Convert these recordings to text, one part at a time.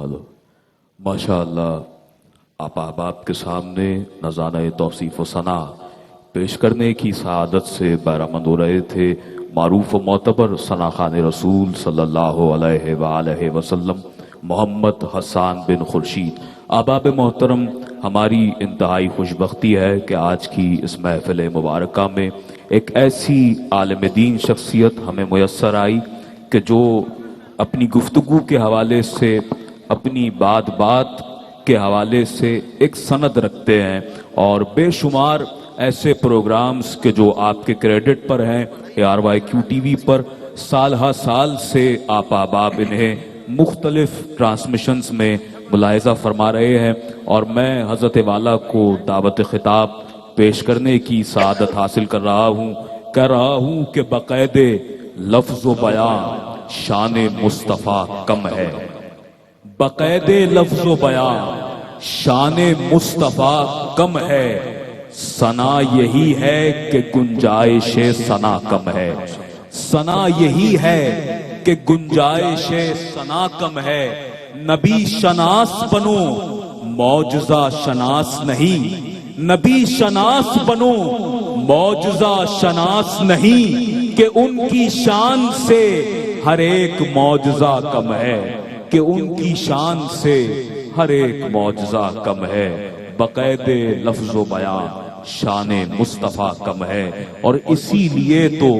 Hello ماشاءاللہ، آپ احباب کے سامنے نذرانہ توصیف و ثنا پیش کرنے کی سعادت سے بہرامند ہو رہے تھے معروف و معتبر ثنا خوان رسول صلی اللہ علیہ وآلہ وسلم محمد حسان بن خورشید۔ احباب محترم، ہماری انتہائی خوش بختی ہے کہ آج کی اس محفل مبارکہ میں ایک ایسی عالم دین شخصیت ہمیں میسر آئی کہ جو اپنی گفتگو کے حوالے سے، اپنی بات کے حوالے سے ایک سند رکھتے ہیں، اور بے شمار ایسے پروگرامز کے جو آپ کے کریڈٹ پر ہیں ARYQ TV پر، سال ہا سال سے آپ احباب انہیں مختلف ٹرانسمیشنز میں ملاحظہ فرما رہے ہیں، اور میں حضرت والا کو دعوت خطاب پیش کرنے کی سعادت حاصل کر رہا ہوں۔ کہہ رہا ہوں کہ بقید لفظ و بیان شان مصطفیٰ کم ہے، بقید لفظ و بیان شان مصطفیٰ کم ہے، ثنا یہی ہے کہ گنجائش ثنا کم ہے، ثنا یہی ہے کہ گنجائش ثنا کم ہے، نبی شناس بنو معجزہ شناس نہیں، نبی شناس بنو معجزہ شناس نہیں، کہ ان کی شان سے ہر ایک معجزہ کم ہے، کہ ان کی شان سے ہر ایک معجزہ کم ہے، بقید لفظ و بیان شان مصطفیٰ کم ہے، اور اسی لیے تو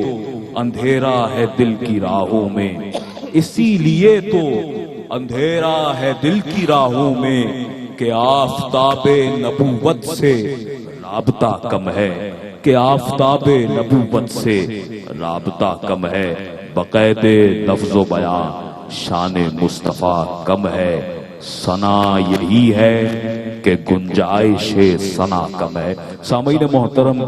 اندھیرا ہے دل کی راہوں میں، اسی لیے تو اندھیرا ہے دل کی راہوں میں، کہ آفتاب نبوت سے رابطہ کم ہے، کہ آفتاب نبوت سے رابطہ کم ہے، بقید لفظ و بیان شان مصطفیٰ کم ہے، ثنا یہی ہے کہ گنجائش ثنا کم ہے۔ سامعین محترم،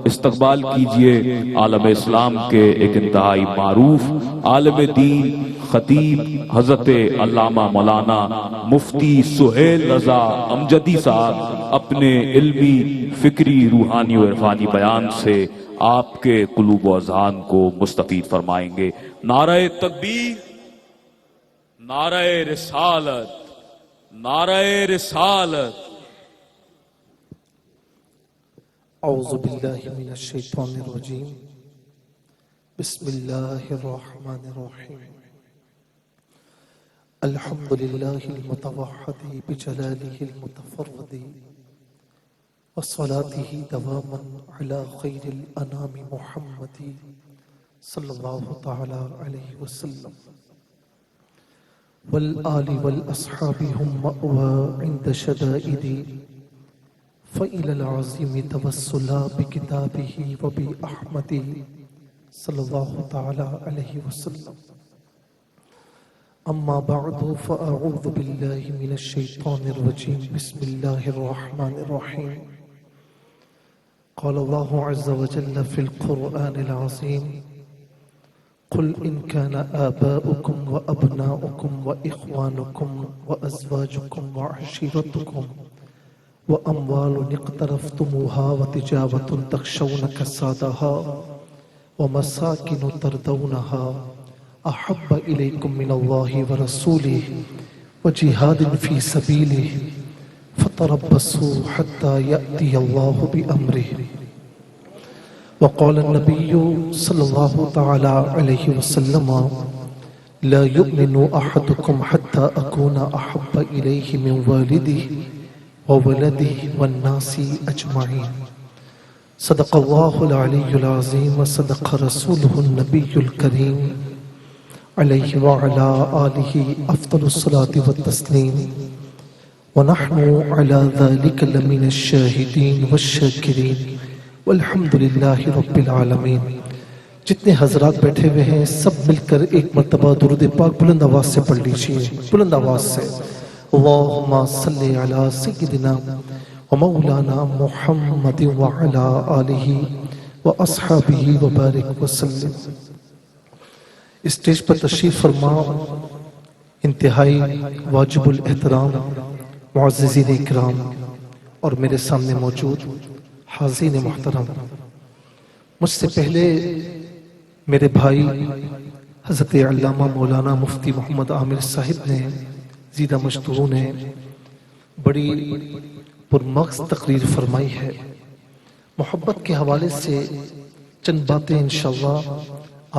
استقبال کیجئے عالم اسلام کے ایک انتہائی معروف عالم دین خطیب حضرت علامہ مولانا مفتی سہیل رضا امجدی صاحب اپنے علمی، فکری، روحانی و عرفانی بیان سے آپ کے قلوب و اذہان کو مستفید فرمائیں گے۔ نعرہ تکبیر، نعرہ رسالت، نعرہ رسالت۔ اعوذ باللہ من الشیطان الرجیم، بسم اللہ الرحمن الرحیم، الحمد للہ المتوحد بجلالہ المتفرد، وصلاته دواما على خیر الانام محمد صلی اللہ تعالی علیہ وسلم، والآل والاصحاب هم مأوى عند شدائد، فإلى العظیم توسلا بکتابه وبأحمد صلی اللہ تعالی علیہ وسلم۔ اما بعد فاعوذ باللہ من الشیطان الرجیم، بسم اللہ الرحمن الرحیم، قال اللہ عز وجل فی القرآن العظیم، قل إن كان آباؤكم وأبناؤكم وإخوانكم وأزواجكم وعشيرتكم وأموال اقترفتموها وتجارة تخشون كسادها ومساكن ترضونها أحب إليكم من الله ورسوله وجهاد في سبيله فتربصوا حتى يأتي الله بأمره۔ وقال النبي صلى الله تعالى عليه وسلم، لا يؤمن أحدكم حتى أكون أحب إليه من والده وولده والناس أجمعين۔ صدق الله العلي العظيم، وصدق رسوله النبي الكريم، عليه وعلى آله أفضل الصلاة والتسليم، ونحن على ذلك لمن الشاهدين والشاكرين، والحمدللہ رب العالمین۔ جتنے حضرات بیٹھے ہوئے ہیں سب مل کر ایک مرتبہ درود پاک بلند آواز سے پڑھ لیجئے، بلند آواز سے۔ اللہم صلی علی سیدنا و مولانا محمد وعلی آلہ و اصحابہ وبارک وسلم۔ اسٹیج پر تشریف فرما انتہائی واجب الاحترام معززین اکرام اور میرے سامنے موجود حاضرین محترم، مجھ سے پہلے میرے بھائی حضرت علامہ مولانا مفتی محمد عامر صاحب نے زیدہ مشتوقوں نے بڑی پرمغز تقریر فرمائی ہے۔ محبت کے حوالے سے چند باتیں انشاءاللہ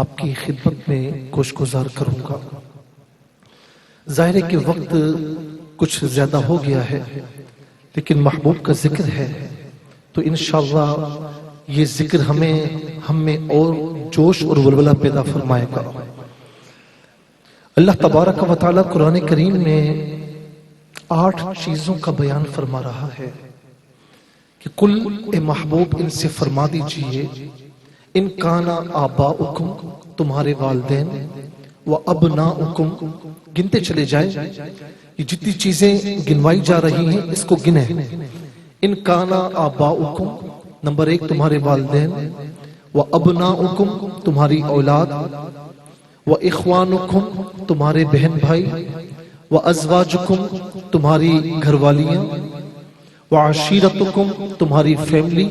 آپ کی خدمت میں گوشگزار کروں گا۔ ظاہر ہے کہ وقت کچھ زیادہ ہو گیا ہے، لیکن محبوب کا ذکر ہے تو انشاءاللہ یہ ذکر ہم میں اور جوش اور ولولہ پیدا فرمائے گا۔ اللہ تبارک و تعالی قرآن کریم میں 8 چیزوں کا بیان فرما رہا ہے کہ کل اے محبوب ان سے فرما دیجئے ان کانا آباؤکم تمہارے والدین و ابناؤکم، گنتے چلے جائیں، یہ جتنی چیزیں گنوائی جا رہی ہیں اس کو گنیں۔ ان کانا آباؤکم، نمبر 1 تمہارے والدین، و ابناؤکم تمہاری اولاد، و اخوانکم تمہارے بہن بھائی، و ازواجکم تمہاری گھر والیاں، و عشیرتکم تمہاری فیملی،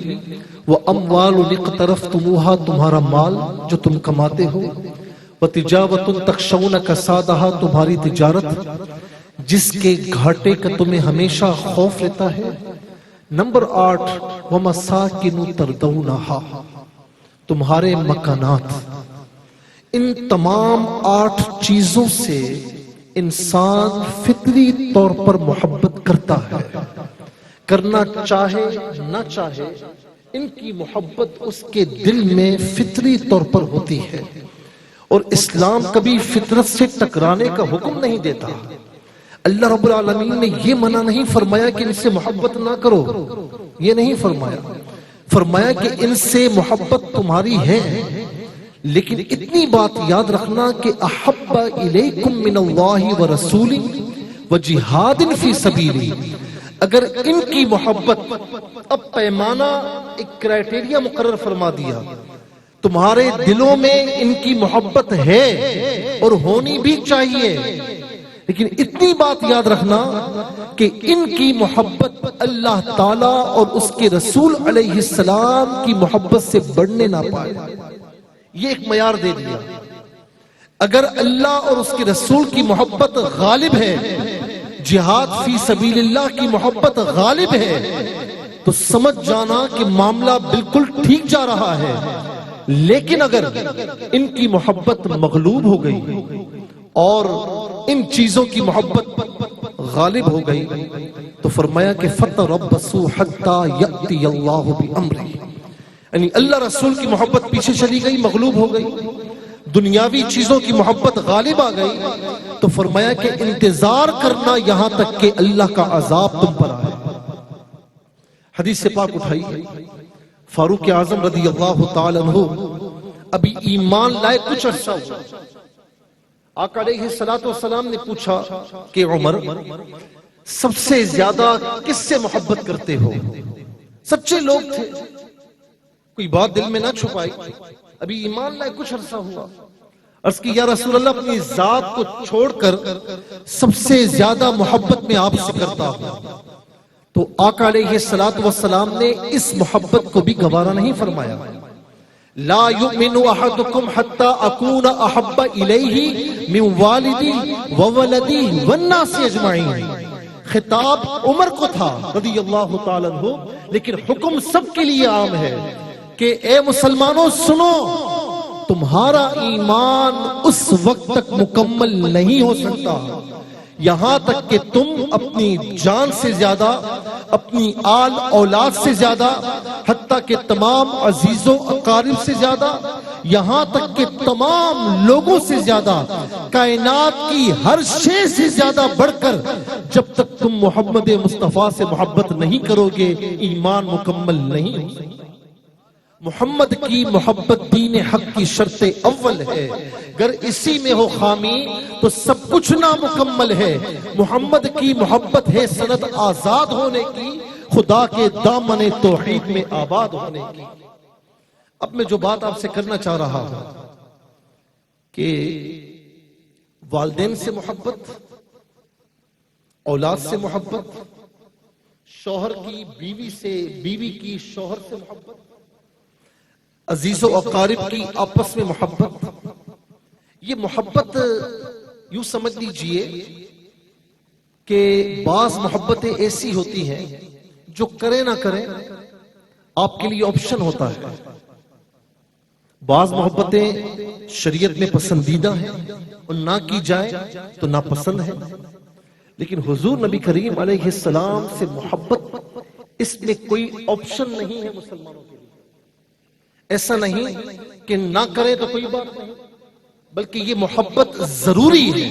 و اموال اقترفتموہا تمہارا مال جو تم کماتے ہو، و تجارت تخشون کسادہا تمہاری تجارت جس کے گھاٹے کا تمہیں ہمیشہ خوف رہتا ہے۔ نمبر 8 وَمَسَاكِنُ تَرْضَوْنَهَا تمہارے مکانات۔ ان تمام 8 چیزوں سے انسان فطری طور پر محبت کرتا ہے، کرنا چاہے نہ چاہے ان کی محبت اس کے دل میں فطری طور پر ہوتی ہے، اور اسلام کبھی فطرت سے ٹکرانے کا حکم نہیں دیتا۔ اللہ رب العالمین نے یہ منع نہیں فرمایا کہ ان سے محبت نہ کرو، یہ نہیں فرمایا، فرمایا کہ ان سے محبت تمہاری ہے، لیکن اتنی بات یاد رکھنا کہ احب الیکم من اللہ و رسولی و جہاد فی سبیلی۔ اگر ان کی محبت، اب پیمانہ ایک کرائٹیریا مقرر فرما دیا، تمہارے دلوں میں ان کی محبت ہے اور ہونی بھی چاہیے، لیکن اتنی بات یاد رکھنا کہ ان کی محبت اللہ تعالیٰ اور اس کے رسول علیہ السلام کی محبت سے بڑھنے نہ پائے۔ یہ ایک معیار دے دیا۔ اگر اللہ اور اس کے رسول کی محبت غالب ہے، جہاد فی سبیل اللہ کی محبت غالب ہے، تو سمجھ جانا کہ معاملہ بالکل ٹھیک جا رہا ہے۔ لیکن اگر ان کی محبت مغلوب ہو گئی اور ان چیزوں کی محبت غالب ہو گئی تو فرمایا کہ فَتَرَبَّصُوا حَتَّى يَأْتِيَ اللَّهُ بِأَمْرِهِ، یعنی اللہ رسول کی محبت پیچھے چلی گئی، مغلوب ہو گئی، دنیاوی چیزوں کی محبت غالب آ گئی، تو فرمایا کہ انتظار کرنا یہاں تک کہ اللہ کا عذاب تم پر آئے۔ حدیث پاک اٹھائی، فاروق اعظم رضی اللہ تعالی عنہ ابھی ایمان لائے کچھ عرصہ ہوا، آقا علیہ السلام نے پوچھا کہ عمر سب سے زیادہ کس سے محبت کرتے ہو؟ سچے لوگ تھے، کوئی بات دل میں نہ چھپائی، ابھی ایمان لائے کچھ عرصہ ہوا، عرض کی یا رسول اللہ اپنی ذات کو چھوڑ کر سب سے زیادہ محبت میں آپ سے کرتا ہوں۔ تو آقا علیہ السلام نے اس محبت کو بھی گوارا نہیں فرمایا۔ لا یؤمن احدکم حتی اکون احب الیہ من والدی وولدی والناس اجمعین۔ خطاب عمر کو تھا رضی اللہ تعالیٰ عنہ، لیکن حکم سب کے لیے عام ہے کہ اے مسلمانوں سنو، تمہارا ایمان اس وقت تک مکمل نہیں ہو سکتا یہاں تک کہ تم اپنی جان سے زیادہ، اپنی آل اولاد سے زیادہ، حتیٰ کہ تمام عزیزوں اقارب سے زیادہ، یہاں تک کہ تمام لوگوں سے زیادہ، کائنات کی ہر شے سے زیادہ بڑھ کر جب تک تم محمد مصطفیٰ سے محبت نہیں کرو گے ایمان مکمل نہیں ہو سکتا۔ محمد کی محبت دین حق کی شرط اول ہے، اگر اسی میں ہو خامی تو سب کچھ نامکمل ہے۔ محمد کی محبت ہے سند آزاد ہونے کی، خدا کے دامن توحید میں آباد ہونے کی۔ اب میں جو بات آپ سے کرنا چاہ رہا ہوں کہ والدین سے محبت، اولاد سے محبت، شوہر کی بیوی سے، بیوی کی شوہر سے محبت، عزیز و اقارب کی آپس میں محبت، یہ محبت یوں سمجھ لیجئے کہ بعض محبتیں ایسی ہوتی ہیں جو کریں نہ کریں آپ کے لیے آپشن ہوتا ہے. بعض محبتیں شریعت میں پسندیدہ ہیں اور نہ کی جائے تو ناپسند ہے. لیکن حضور نبی کریم علیہ السلام سے محبت، اس میں کوئی آپشن نہیں ہے مسلمانوں کے لیے. ایسا نہیں کہ نہ کریں تو کوئی بات نہیں، بلکہ یہ محبت ضروری ہے.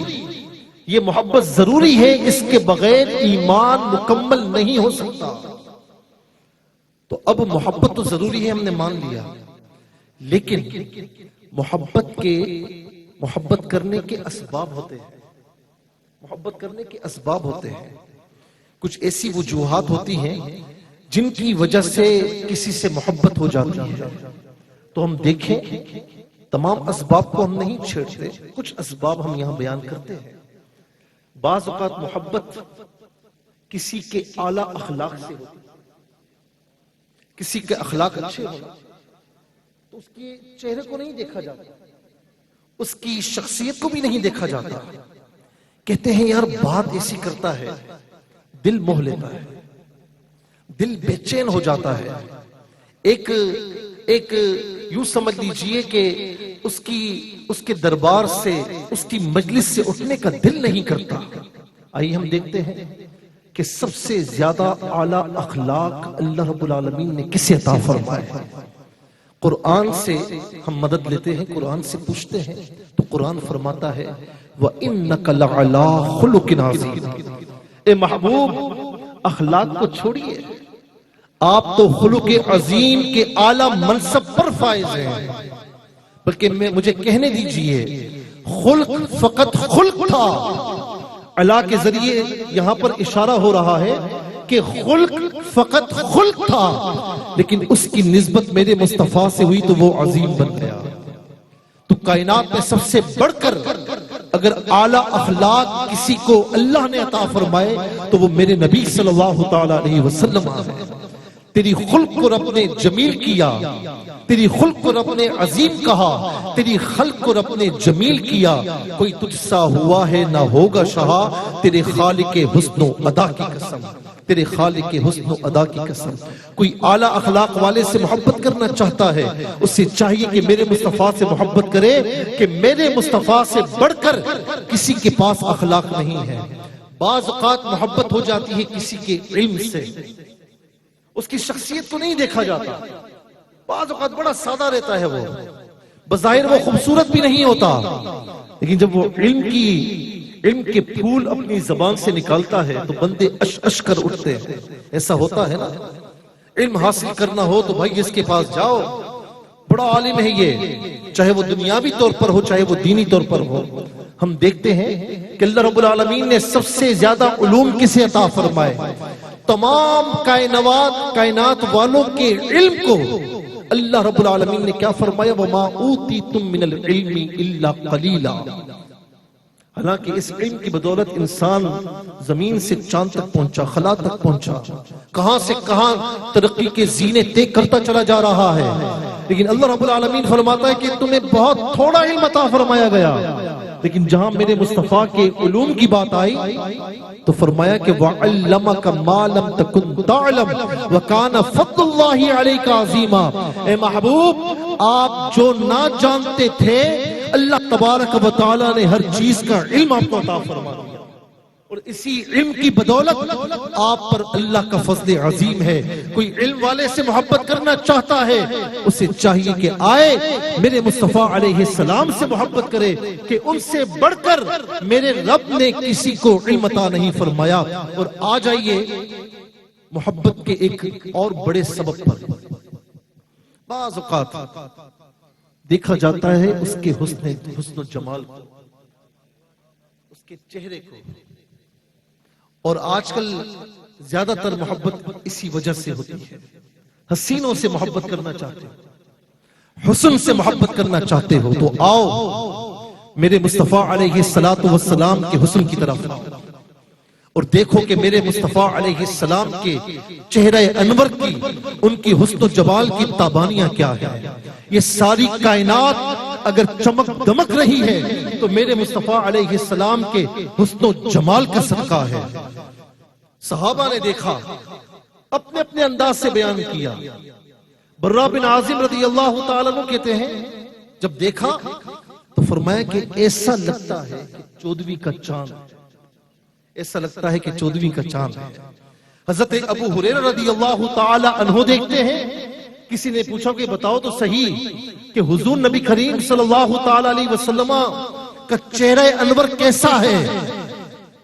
یہ محبت ضروری ہے، اس کے بغیر ایمان مکمل نہیں ہو سکتا. تو اب محبت تو ضروری ہے، ہم نے مان لیا. لیکن محبت کرنے کے اسباب ہوتے ہیں. محبت کرنے کے اسباب ہوتے ہیں. کچھ ایسی وجوہات ہوتی ہیں جن کی وجہ سے کسی سے محبت ہو جاتی ہے. تو ہم دیکھیں، تمام اسباب کو ہم نہیں چھیڑتے، کچھ اسباب ہم یہاں بیان کرتے ہیں. بعض اوقات محبت کسی کے اعلیٰ اخلاق سے ہوتی ہے. کسی کے اخلاق اچھے ہو تو اس کے چہرے کو نہیں دیکھا جاتا، اس کی شخصیت کو بھی نہیں دیکھا جاتا. کہتے ہیں یار بات ایسی کرتا ہے، دل موہ لیتا ہے، دل بے چین ہو جاتا ہے. ایک یوں سمجھ لیجئے کہ اس کے دربار سے، اس کی مجلس سے اٹھنے کا دل نہیں کرتا. آئیے ہم دیکھتے ہیں کہ سب سے زیادہ اعلیٰ اخلاق اللہ رب العالمین نے کسے عطا فرمائے. قرآن سے ہم مدد لیتے ہیں، قرآن سے پوچھتے ہیں تو قرآن فرماتا ہے وَإِنَّكَ لَعَلَىٰ خُلُقٍ عَظِيمٍ. اے محبوب اخلاق کو چھوڑیے، آپ تو خلق عظیم کے اعلیٰ منصب پر فائز ہیں. بلکہ مجھے کہنے دیجئے، خلق فقط خلق تھا. اللہ کے ذریعے یہاں پر اشارہ ہو رہا ہے کہ خلق فقط خلق تھا، لیکن اس کی نسبت میرے مصطفیٰ سے ہوئی تو وہ عظیم بن گیا. تو کائنات میں سب سے بڑھ کر اگر اعلیٰ اخلاق کسی کو اللہ نے عطا فرمائے تو وہ میرے نبی صلی اللہ تعالی علیہ وسلم ہے. تیری خلق کو رب نے جمیل کیا، تیری خلق کو رب نے عظیم کہا، تیری خلق کو رب نے جمیل کیا. کوئی تجھ سا ہوا ہے نہ ہوگا شہا، تیرے خالق حسن و ادا کی قسم، تیرے خالق حسن و ادا کی قسم. کوئی اعلیٰ اخلاق والے سے محبت کرنا چاہتا ہے، اس سے چاہیے کہ میرے مصطفیٰ سے محبت کرے کہ میرے مصطفیٰ سے بڑھ کر کسی کے پاس اخلاق نہیں ہے. بعض اوقات محبت ہو جاتی ہے کسی کے علم سے، اس کی شخصیت کو نہیں دیکھا جاتا. بعض اوقات بڑا سادہ رہتا ہے، وہ بظاہر وہ خوبصورت بھی نہیں ہوتا، لیکن جب وہ علم کے پھول اپنی زبان سے نکالتا ہے تو بندے اش اش کر اٹھتے ہیں. ایسا ہوتا ہے نا، علم حاصل کرنا ہو تو بھائی اس کے پاس جاؤ، بڑا عالم ہے یہ، چاہے وہ دنیاوی طور پر ہو چاہے وہ دینی طور پر ہو. ہم دیکھتے ہیں کہ اللہ رب العالمین نے سب سے زیادہ علوم کسے عطا فرمائے؟ تمام کائنات والوں کے علم کو اللہ رب العالمین نے کیا فرمایا؟ وَمَا أُوتِيتُم مِّنَ الْعِلْمِ إِلَّا قَلِيلًا. حالانکہ اس علم کی بدولت انسان زمین سے چاند تک پہنچا، خلا تک پہنچا، کہاں سے کہاں ترقی کے زینے طے کرتا چلا جا رہا ہے. لیکن اللہ رب العالمین فرماتا ہے کہ تمہیں بہت تھوڑا علم عطا فرمایا گیا. لیکن جہاں میرے مصطفیٰ کے علوم کی بات آئی تو فرمایا کہ وَعَلَّمَكَ مَا لَمْ تَكُنْ تَعْلَمْ وَكَانَ فَضْلُ اللَّهِ عَلَيْكَ عَظِيمًا. اے محبوب، آپ جو نہ جانتے تھے اللہ تبارک و تعالیٰ نے ہر چیز کا علم آپ کو عطا فرما دیا، اور اسی علم کی بدولت آپ پر اللہ کا فضل عظیم ہے. کوئی علم والے سے محبت کرنا چاہتا ہے، اسے چاہیے کہ آئے میرے مصطفیٰ علیہ السلام سے محبت کرے کہ ان سے بڑھ کر میرے رب نے کسی کو علم عطا نہیں فرمایا. اور آ جائیے محبت کے ایک اور بڑے سبب پر. بعض اوقات دیکھا جاتا ہے اس کے حسن و جمال کو، اس کے چہرے کو، اور آج کل زیادہ تر محبت اسی وجہ سے ہوتی ہے. حسینوں سے محبت کرنا چاہتے ہو، حسن سے محبت کرنا چاہتے ہو تو آؤ میرے مصطفیٰ علیہ السلام کے حسن کی طرف اور دیکھو کہ میرے مصطفیٰ علیہ السلام کے چہرہ انور کی، ان کی حسن و جمال کی تابانیاں کیا ہے. یہ ساری کائنات اگر چمک دمک رہی ہے تو میرے مصطفیٰ علیہ السلام کے حسن و جمال کا صدقہ ہے۔ صحابہ نے دیکھا، اپنے اپنے انداز سے بیان کیا۔ برا بن عازم رضی اللہ تعالیٰ عنہ کہتے ہیں جب دیکھا تو فرمایا کہ ایسا لگتا ہے کہ 14ویں کا چاند، ایسا لگتا ہے کہ 14ویں کا چاند ہے۔ حضرت ابو ہریرہ رضی اللہ تعالی عنہ دیکھتے ہیں، کسی نے پوچھا کہ بتاؤ تو صحیح کہ حضور نبی کریم صلی اللہ تعالی علیہ وسلم کا چہرہ انور کیسا ہے؟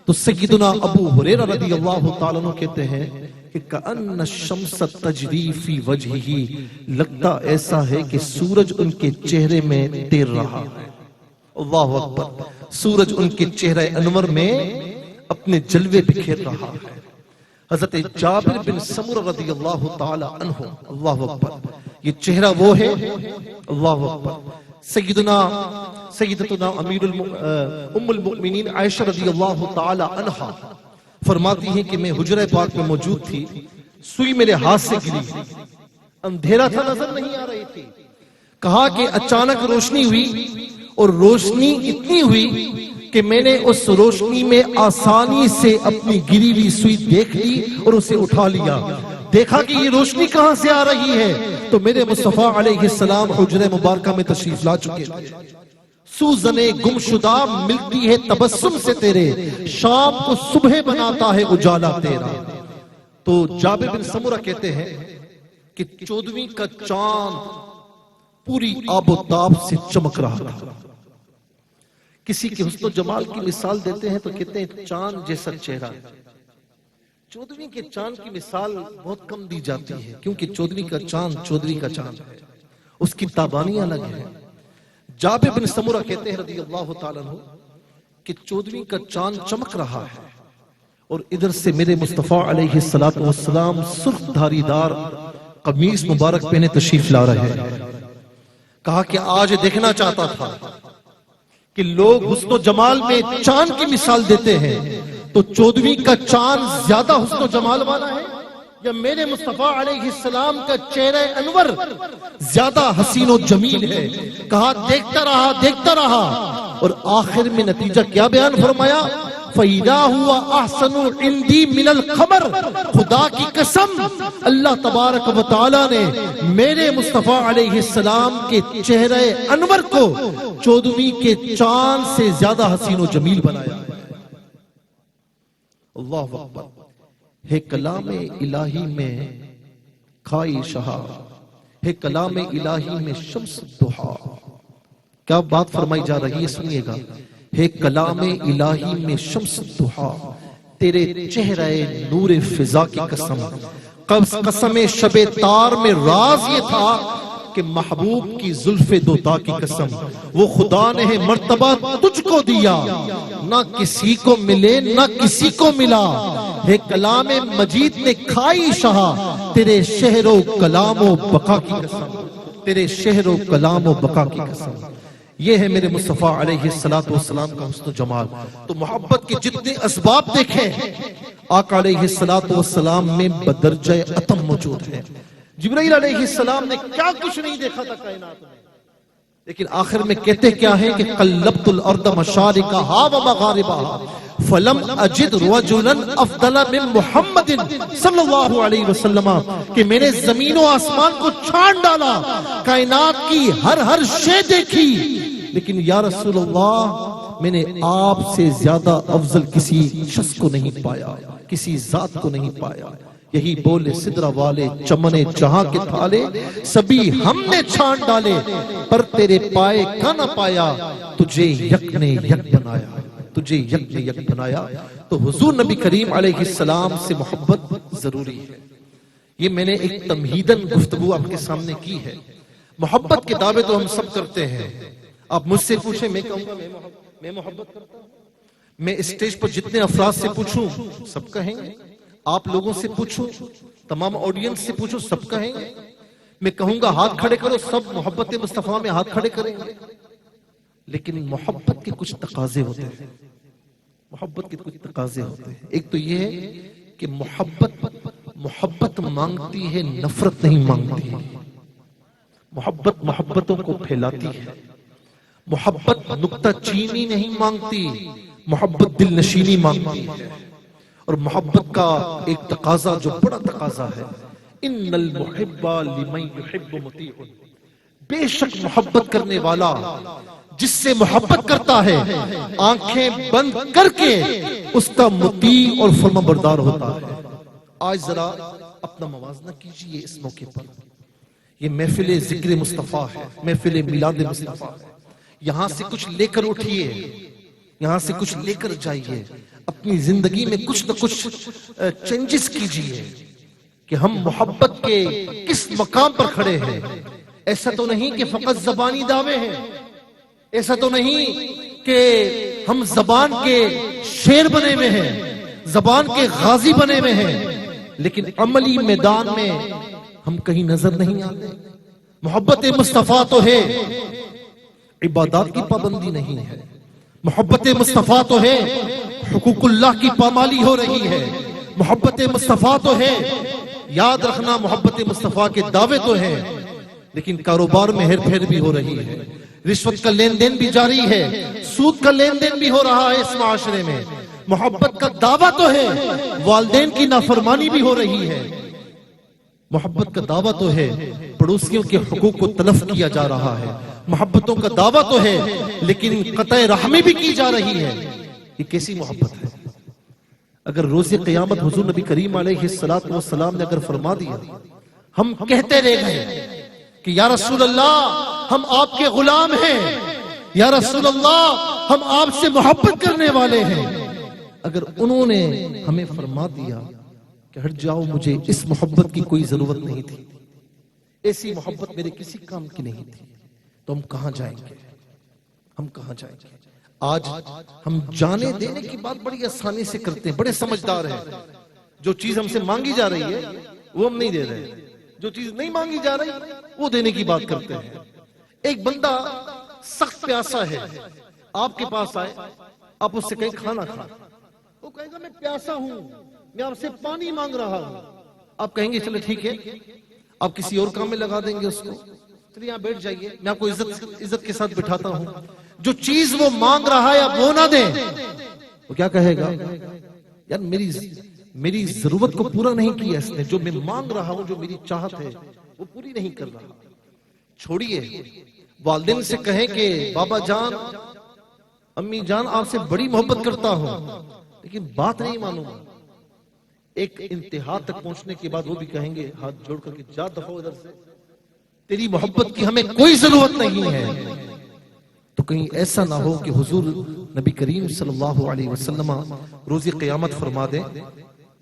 تو سیدنا ابو ہریرہ رضی اللہ تعالی عنہ کہتے ہیں کہ کأن الشمس تجری فی وجہہ، لگتا ایسا ہے کہ سورج ان کے چہرے میں تیر رہا ہے۔ اللہ اکبر، سورج ان کے چہرہ انور میں اپنے جلوے بکھیر رہا ہے۔ حضرت جابر بن سمرہ رضی اللہ تعالی عنہ، اللہ اکبر، یہ چہرہ وہ ہے، اللہ اکبر۔ سیدتنا ام المؤمنین عائشہ رضی اللہ تعالی عنہ فرماتی ہیں کہ میں حجرہ پاک میں موجود تھی، سوئی میرے ہاتھ سے گری، اندھیرا تھا، نظر نہیں آ رہی تھی۔ کہا کہ اچانک روشنی ہوئی، اور روشنی اتنی ہوئی کہ میں نے اس روشنی میں آسانی سے اپنی گری ہوئی سوئی دیکھ لی اور اسے اٹھا لیا۔ دیکھا کہ یہ روشنی کہاں سے آ رہی ہے تو میرے مصطفیٰ علیہ السلام حجرہ مبارکہ میں تشریف لا چکے تھے۔ سوزنے گمشدہ ملتی ہے تبسم سے تیرے، شام کو صبح بناتا ہے اجالا تیرا۔ تو جابر بن سمرہ کہتے ہیں کہ 14ویں کا چاند پوری آب و تاب سے چمک رہا تھا۔ کسی کے حسن و جمال کی مثال دیتے ہیں تو کہتے ہیں چاند جیسا چہرہ۔ 14ویں کے چاند کی مثال بہت کم دی جاتی ہے، کیونکہ 14ویں کا چاند 14ویں کا چاند ہے، اس کی تابانی الگ ہے۔ جابر بن سمرہ کہتے ہیں رضی اللہ تعالیٰ عنہ کہ 14ویں کا چاند چمک رہا ہے، اور ادھر سے میرے مصطفیٰ علیہ السلام سرخ دھاری دار قمیص مبارک پہنے تشریف لا رہے ہیں۔ کہا کہ آج دیکھنا چاہتا تھا کہ لوگ حسن و جمال میں چاند کی مثال دیتے ہیں تو 14ویں کا چاند زیادہ حسن و جمال والا ہے یا میرے مصطفیٰ علیہ السلام کا چہرہ انور زیادہ حسین و جمیل ہے؟ کہا دیکھتا رہا اور آخر میں نتیجہ کیا بیان فرمایا؟ فَإِذَا هُوَ أَحْسَنُ عِنْدِي مِنَ الْقَمَرِ، خدا کی قسم اللہ تبارک و تعالی نے میرے مصطفیٰ علیہ السلام کے چہرہ انور کو 14ویں کے چاند سے زیادہ حسین و جمیل بنایا۔ اللہ اکبر۔ ہے کلام الہی میں کھائی شہا، ہے کلام الہی میں شمس الضحا۔ کیا بات فرمائی جا رہی ہے، سنیے گا۔ ہے کلام الہی میں شمس الضحا، تیرے چہرہ نور فضا کی قسم، قسم شب تار میں راز یہ تھا کہ محبوب کی زلف دوتا کی قسم، وہ خدا نے ہے مرتبہ تجھ کو دیا، نہ کسی کو ملے نہ کسی کو ملا۔ ہے کلام مجید نے کھائی شہا، تیرے شہر و کلام و بقا کی قسم، تیرے شہر و کلام و بقا کی قسم۔ یہ ہے میرے مصطفیٰ علیہ السلام کا حسن و جمال۔ تو محبت کے جتنے اسباب دیکھیں آقا علیہ السلام میں بدرجہ اتم موجود ہے۔ جبرائیل علیہ السلام نے کیا کچھ نہیں دیکھا تھا کائنات میں، لیکن آخر میں کہتے کیا ہے کہ قلبت الارض مشارقہا و مغاربہا فلم اجد رجلا افضل من محمد صلی اللہ علیہ وسلم، کہ میں نے زمین و آسمان کو چھان ڈالا، کائنات کی ہر شے دیکھی، لیکن یا رسول اللہ میں نے آپ سے زیادہ افضل کسی شخص کو نہیں پایا، کسی ذات کو نہیں پایا۔ یہی بولے سدرہ والے چمنے جہاں کے تھالے، سبھی ہم نے چھان ڈالے، پر تیرے پائے کا نہ پایا، تجھے یک نے یک بنایا، تجھے یک نے یک بنایا۔ تو حضور نبی کریم علیہ السلام سے محبت ضروری ہے۔ یہ میں نے ایک تمہیدن گفتگو آپ کے سامنے کی ہے۔ محبت کے دعوے تو ہم سب کرتے ہیں۔ آپ مجھ سے پوچھیں، میں کہوں گا میں محبت کرتا ہوں۔ میں اسٹیج پر جتنے افراد سے پوچھوں سب کہیں گے، آپ لوگوں سے پوچھوں، تمام آڈینس سے پوچھوں، سب کہیں گے۔ میں کہوں گا ہاتھ کھڑے کرو، سب محبت مصطفیٰ میں ہاتھ کھڑے کریں گے۔ لیکن محبت کے کچھ تقاضے ہوتے ہیں، محبت کے کچھ تقاضے ہوتے ہیں۔ ایک تو یہ ہے کہ محبت مانگتی ہے، نفرت نہیں مانگتی ہے۔ محبتوں کو پھیلاتی ہے، محبت نکتہ چینی نہیں مانگتی، محبت دل نشینی مانگتی ہے۔ اور محبت کا ایک تقاضا جو بڑا تقاضا ہے، ان المحب لمن یحب مطیع، بے شک محبت کرنے والا جس سے محبت کرتا ہے آنکھیں بند کر کے اس کا مطیع اور فرما بردار ہوتا ہے۔ آج ذرا اپنا موازنہ کیجئے اس موقع پر، یہ محفل ذکر مصطفیٰ ہے، محفل میلاد مصطفیٰ ہے۔ یہاں سے کچھ لے کر اٹھئے، یہاں سے کچھ لے کر جائیے، اپنی زندگی میں کچھ نہ کچھ چینجز کیجئے کہ ہم محبت کے کس مقام پر کھڑے ہیں۔ ایسا تو نہیں کہ فقط زبانی دعوے ہیں، ایسا تو نہیں کہ ہم زبان کے شیر بنے ہوئے ہیں، زبان کے غازی بنے ہوئے ہیں، لیکن عملی میدان میں ہم کہیں نظر نہیں آتے۔ محبت مصطفیٰ تو ہے، عبادات کی پابندی نہیں ہے۔ محبت مصطفیٰ تو ہے، حقوق اللہ کی پامالی ہو رہی ہے۔ محبت مصطفیٰ تو ہے، یاد رکھنا محبت مصطفیٰ کے دعوے تو ہیں، لیکن کاروبار میں ہیر پھیر بھی ہو رہی ہے، رشوت کا لین دین بھی جاری ہے، سود کا لین دین بھی ہو رہا ہے اس معاشرے میں۔ محبت کا دعویٰ تو ہے، والدین کی نافرمانی بھی ہو رہی ہے۔ محبت کا دعویٰ تو ہے، پڑوسیوں کے حقوق کو تلف کیا جا رہا ہے۔ محبتوں کا دعویٰ تو ہے، لیکن قطع رحمی بھی کی جا رہی ہے۔ یہ کیسی محبت ہے؟ اگر روز قیامت حضور نبی کریم علیہ السلام نے اگر فرما دیا، ہم کہتے رہ گئے کہ یا رسول اللہ ہم آپ کے غلام ہیں، یا رسول اللہ ہم آپ سے محبت کرنے والے ہیں، اگر انہوں نے ہمیں فرما دیا کہ ہٹ جاؤ، مجھے اس محبت کی کوئی ضرورت نہیں تھی، ایسی محبت میرے کسی کام کی نہیں تھی، تو ہم کہاں جائیں گے؟ ہم کہاں جائیں گے؟ آج ہم جانے دینے کی بات بڑی آسانی سے کرتے ہیں، بڑے سمجھدار ہیں۔ جو چیز ہم سے مانگی جا رہی ہے وہ ہم نہیں دے رہے، جو چیز نہیں مانگی جا رہی وہ دینے کی بات کرتے ہیں۔ ایک بندہ سخت پیاسا ہے، آپ کے پاس آئے، آپ اس سے کہیں کھانا کھا، وہ کہے گا میں پیاسا ہوں، میں آپ سے پانی مانگ رہا ہوں۔ آپ کہیں گے چلے ٹھیک ہے، آپ کسی اور کام میں لگا دیں گے اس کو، چلیے یہاں بیٹھ جائیے، میں آپ کو عزت کے ساتھ بٹھاتا ہوں۔ جو چیز وہ مانگ رہا ہے آپ وہ نہ دیں، وہ کیا کہے گا؟ یار میری ضرورت کو پورا نہیں کیا اس نے، جو میں مانگ رہا ہوں، جو میری چاہت ہے وہ پوری نہیں کر رہا۔ چھوڑیے، والدین سے کہیں کہ بابا جان، امی جان، آپ سے بڑی محبت کرتا ہوں، لیکن بات نہیں مانوں گا۔ ایک انتہا تک پہنچنے کے بعد وہ بھی کہیں گے ہاتھ جوڑ کر کے جا دفعہ ادھر سے، تیری محبت کی ہمیں کوئی ضرورت نہیں ہے۔ تو کہیں ایسا نہ ہو کہ حضور نبی کریم صلی اللہ علیہ وسلم روز قیامت فرما دیں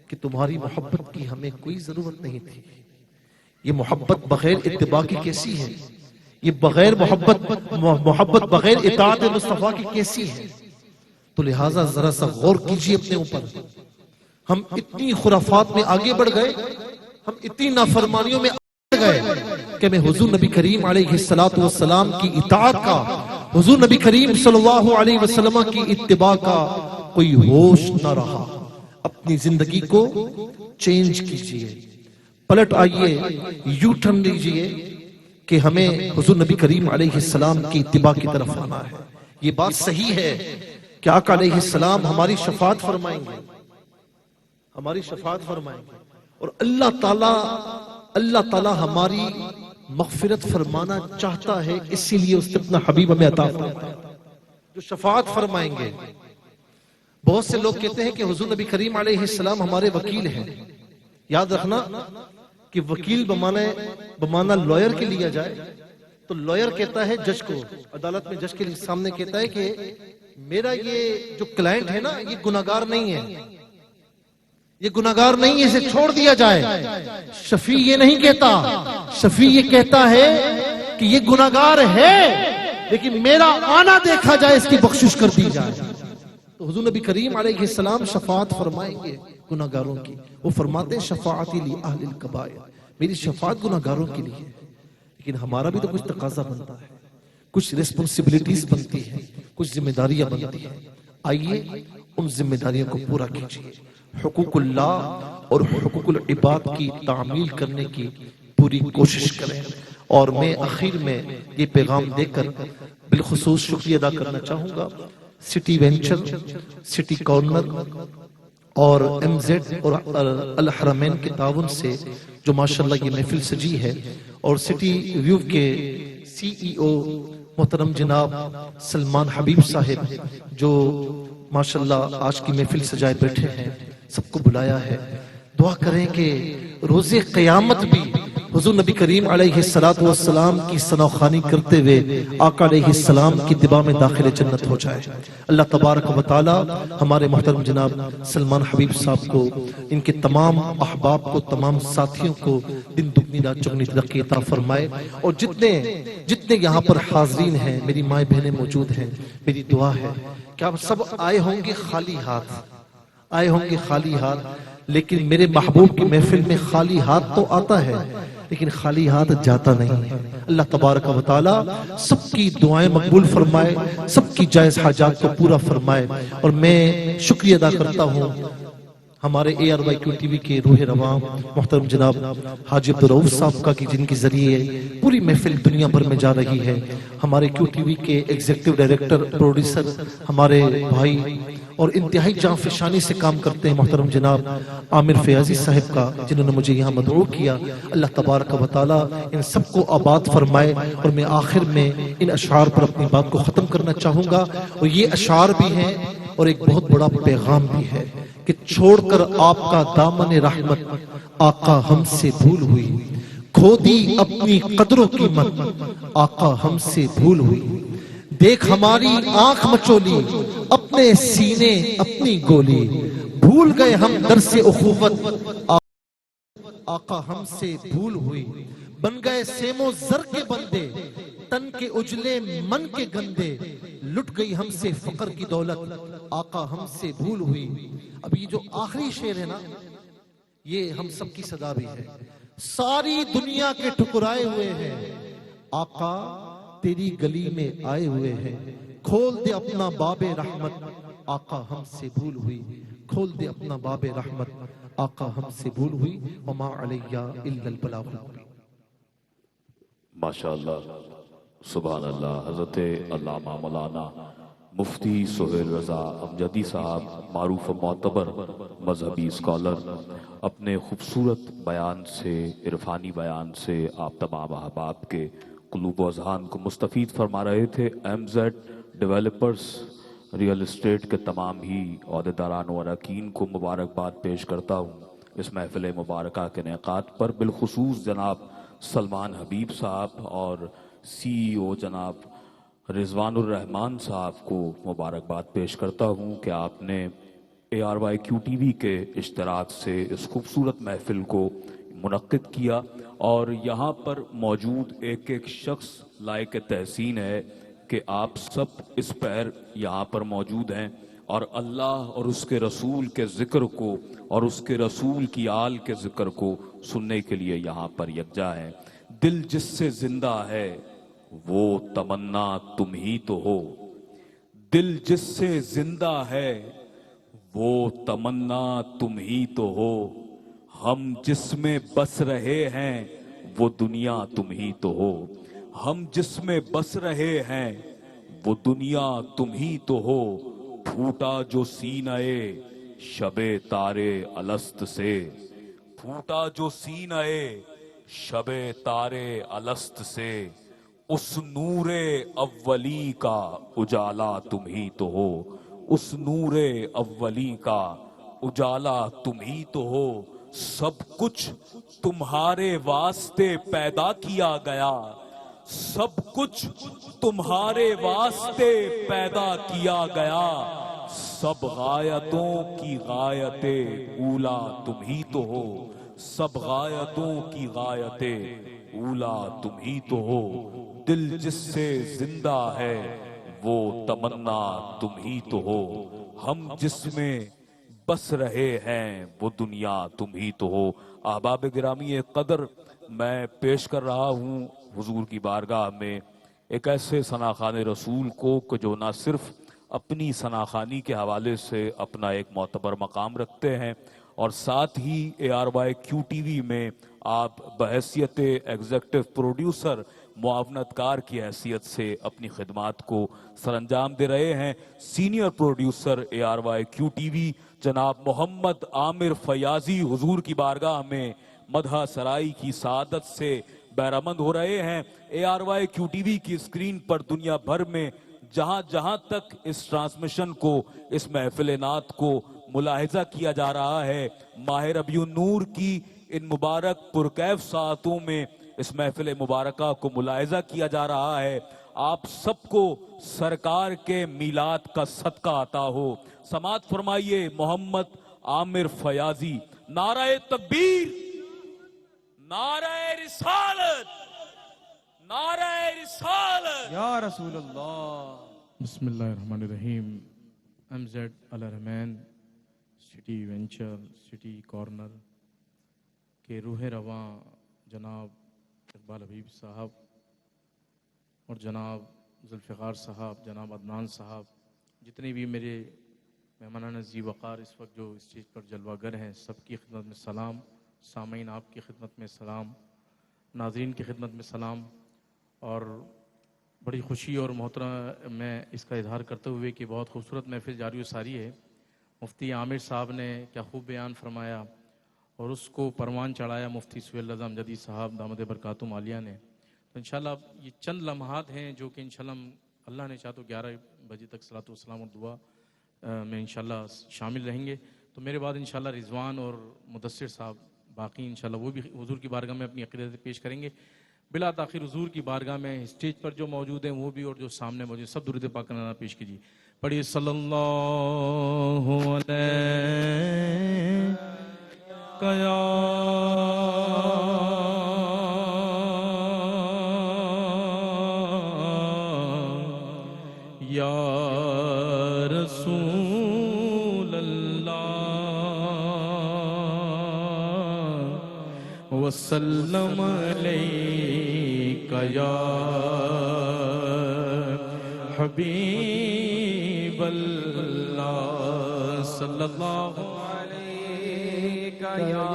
کہ تمہاری محبت کی ہمیں کوئی ضرورت نہیں تھی۔ یہ محبت بغیر اتباع کی کیسی ہے؟ یہ محبت بغیر اطاعت مصطفیٰ کی کیسی ہے؟ تو لہٰذا ذرا سا غور کیجئے اپنے اوپر۔ ہم اتنی خرافات میں آگے بڑھ گئے، ہم اتنی نافرمانیوں میں آگے گئے کہ میں حضور نبی کریم علیہ السلام کی اطاعت کا، حضور نبی کریم صلی اللہ علیہ وسلم کی اتباع کا کوئی ہوش نہ رہا۔ اپنی زندگی کو چینج کیجئے، پلٹ آئیے، یو ٹرن لیجئے کہ ہمیں حضور نبی کریم علیہ السلام کی اتباع کی طرف آنا ہے۔ یہ بات صحیح ہے کہ آقا علیہ السلام ہماری شفاعت فرمائیں گے، ہماری شفاعت فرمائیں گے، اور اللہ تعالیٰ ہماری مغفرت فرمانا چاہتا ہے، اسی لیے اس نے اپنا حبیب ہمیں عطا فرمایا جو شفاعت فرمائیں گے۔ بہت سے لوگ کہتے ہیں کہ حضور نبی کریم علیہ السلام ہمارے وکیل ہیں۔ یاد رکھنا کہ وکیل بمانا لوئر کے لیا جائے تو لوئر کہتا ہے جج کو، عدالت میں جج کے سامنے کہتا ہے کہ میرا یہ جو کلائنٹ ہے نا یہ گناہگار نہیں ہے، یہ گناہگار نہیں ہے، اسے چھوڑ دیا جائے۔ شفیع یہ نہیں کہتا، شفیع یہ کہتا ہے کہ یہ گناہگار ہے لیکن میرا آنا دیکھا جائے، اس کی بخشش کر دی جائے۔ تو حضور نبی کریم علیہ السلام شفاعت فرمائیں گے گناہگاروں کی۔ وہ فرماتے ہیں شفاعتی لی اہل الکبائر، میری شفاعت گناہگاروں کے لیے۔ لیکن ہمارا بھی تو کچھ تقاضا بنتا ہے، کچھ ریسپونسبلٹیز بنتی ہیں، کچھ ذمہ داریاں بنتی ہیں۔ آئیے ان ذمہ داریوں کو پورا کیجیے، حقوق اللہ اور حقوق العباد کی تعمیل کرنے کی پوری کوشش کریں۔ اور میں آخر میں یہ پیغام دے کر بالخصوص شکریہ ادا کرنا چاہوں گا سٹی وینچر، سٹی کارنر اور ایم زیڈ اور الحرمین کے تعاون سے جو ماشاءاللہ یہ محفل سجی ہے، اور سٹی ویو کے سی ای او محترم جناب سلمان حبیب صاحب جو ماشاءاللہ آج کی محفل سجائے بیٹھے ہیں، سب کو بلایا ہے۔ دعا کریں کہ روز قیامت بھی حضور نبی کریم علیہ السلام کی ثناخوانی کرتے ہوئے آقا علیہ السلام کی دبا میں داخل جنت ہو جائے۔ اللہ تبارک و تعالی ہمارے محترم جناب سلمان حبیب صاحب کو، ان کے تمام احباب کو، تمام ساتھیوں کو دن دگنی رات چگنی ترقی عطا فرمائے، اور جتنے یہاں پر حاضرین ہیں، میری مائیں بہنیں موجود ہیں، میری دعا ہے کہ آپ سب آئے ہوں گے خالی ہاتھ، آئے ہوں گے خالی ہاتھ، لیکن میرے محبوب کی محفل میں خالی ہاتھ تو آتا ہے لیکن خالی ہاتھ جاتا نہیں ہے۔ اللہ تبارک و تعالی سب کی دعائیں مقبول فرمائے، سب کی جائز حاجات کو پورا فرمائے، اور میں شکریہ ادا کرتا ہوں ہمارے A R Y Q T V کے روح رواں محترم جناب حاجی عبدالرؤوف صاحب کا، کہ جن کے ذریعے پوری محفل دنیا بھر میں جا رہی ہے، ہمارے کیو ٹی وی کے ایگزیکٹو ڈائریکٹر پروڈیوسر ہمارے بھائی اور انتہائی جاں فشانی سے کام کرتے ہیں محترم جناب عامر فیاضی صاحب کا، جنہوں نے مجھے یہاں مدعو کیا۔ اللہ تبارک و تعالی ان سب کو آباد فرمائے، اور میں آخر میں ان اشعار پر اپنی بات کو ختم کرنا چاہوں گا، اور یہ اشعار بھی ہیں اور ایک بہت بڑا پیغام بھی ہے کہ چھوڑ کر آپ کا دامن رحمت آقا ہم سے بھول ہوئی، کھو دی اپنی قدر و قیمت آقا ہم سے بھول ہوئی، دیکھ ہماری آنکھ مچولی اپنے سینے اپنی گولی، بھول گئے ہم درس اخوت آقا ہم سے بھول ہوئی، بن گئے سیم و زر کے بندے تن کے اجلے من کے گندے، لٹ گئی ہم سے فقر کی دولت آقا ہم سے بھول ہوئی۔ اب یہ جو آخری شعر ہے نا، یہ ہم سب کی صدا بھی ہے۔ ساری دنیا کے ٹھکرائے ہوئے ہیں آقا تیری گلی میں آئے ہوئے ہیں، کھول دے اپنا باب رحمت آقا ہم سے بھول ہوئی، کھول دے اپنا باب رحمت آقا ہم سے بھول ہوئی، وما علیہ الا البلاغ المبین۔ ماشاءاللہ، سبحان اللہ۔ حضرت علامہ مولانا مفتی سہیل رضا امجدی صاحب، معروف و معتبر مذہبی اسکالر، اپنے خوبصورت بیان سے، عرفانی بیان سے آپ تمام احباب کے قلوب و اذہان کو مستفید فرما رہے تھے۔ M Z developers real estate کے تمام ہی عہدیداران و اراکین کو مبارکباد پیش کرتا ہوں اس محفل مبارکہ کے انعقاد پر، بالخصوص جناب سلمان حبیب صاحب اور سی ای او جناب رضوان الرحمان صاحب کو مبارکباد پیش کرتا ہوں کہ آپ نے A R Y Q T V کے اشتراک سے اس خوبصورت محفل کو منعقد کیا، اور یہاں پر موجود ایک ایک شخص لائق تحسین ہے کہ آپ سب اس پیر یہاں پر موجود ہیں اور اللہ اور اس کے رسول کے ذکر کو اور اس کے رسول کی آل کے ذکر کو سننے کے لیے یہاں پر یکجا ہیں۔ دل جس سے زندہ ہے وہ تمنا تم ہی تو ہو، دل جس سے زندہ ہے وہ تمنا تم ہی تو ہو، ہم جس میں بس رہے ہیں وہ دنیا تم ہی تو ہو، ہم جس میں بس رہے ہیں وہ دنیا تم ہی تو ہو، پھوٹا جو سینہ شب تارے الست سے، پھوٹا جو سینہ شب تارے الست سے، اس نور اولی کا اجالا تم ہی تو ہو، اس نور اولی کا اجالا تم ہی تو ہو، سب کچھ تمہارے واسطے پیدا کیا گیا، سب کچھ تمہارے واسطے پیدا کیا گیا، سب غایتوں کی غایت اولا تم ہی تو ہو، سب غایتوں کی غایت اولا تم ہی تو ہو، دل جس سے زندہ ہے وہ تمنا تم ہی تو ہو، ہم جس میں بس رہے ہیں وہ دنیا تم ہی تو ہو۔ احباب گرامی قدر، میں پیش کر رہا ہوں حضور کی بارگاہ میں ایک ایسے ثناخوان رسول کو کہ جو نہ صرف اپنی ثناخوانی کے حوالے سے اپنا ایک معتبر مقام رکھتے ہیں اور ساتھ ہی A R Y Q T V میں آپ بحیثیت ایگزیکٹو پروڈیوسر معاونت کار کی حیثیت سے اپنی خدمات کو سر انجام دے رہے ہیں۔ سینئر پروڈیوسر ARY-QTV جناب محمد عامر فیاضی حضور کی بارگاہ میں مدحہ سرائی کی سعادت سے بہرمند ہو رہے ہیں۔ ARY-QTV کی اسکرین پر دنیا بھر میں جہاں جہاں تک اس ٹرانسمیشن کو، اس محفل نعت کو ملاحظہ کیا جا رہا ہے، ماہ ربیع النور کی ان مبارک پرکیف ساعتوں میں اس محفل مبارکہ کو ملاحظہ کیا جا رہا ہے۔ آپ سب کو سرکار کے میلاد کا صدقہ عطا ہو۔ سماعت فرمائیے محمد عامر فیاضی۔ نعرہ تکبیر، نعرہ رسالت، نعرہ رسالت یا رسول اللہ۔ بسم اللہ الرحمن الرحیم۔ MZ الرحمن سٹی وینچر سٹی کارنر کے روح رواں جناب اقبال حبیب صاحب اور جناب ذوالفقار صاحب، جناب عدنان صاحب، جتنے بھی میرے مہمانان ذی وقار اس وقت جو اسٹیج پر جلوہ گر ہیں، سب کی خدمت میں سلام۔ سامعین آپ کی خدمت میں سلام، ناظرین کی خدمت میں سلام۔ اور بڑی خوشی اور محترم میں اس کا اظہار کرتے ہوئے کہ بہت خوبصورت محفل جاری و ساری ہے۔ مفتی عامر صاحب نے کیا خوب بیان فرمایا اور اس کو پروان چڑھایا مفتی سہیل رضا امجدی صاحب دامت برکاتہم عالیہ نے۔ تو انشاءاللہ یہ چند لمحات ہیں جو کہ انشاءاللہ اللہ نے چاہا تو 11 بجے تک صلاۃ والسلام اور دعا میں انشاءاللہ شامل رہیں گے۔ تو میرے بعد انشاءاللہ رضوان اور مدثر صاحب باقی انشاءاللہ وہ بھی حضور کی بارگاہ میں اپنی عقیدت پیش کریں گے۔ بلا تاخیر حضور کی بارگاہ میں اسٹیج پر جو موجود ہیں وہ بھی اور جو سامنے موجود ہیں سب درود پاک کا نعرہ پیش کیجیے۔ پڑھیے صلی اللہ علیہ یا رسول اللہ وسلم علیک یا حبیب اللہ صلی اللہ علیک یا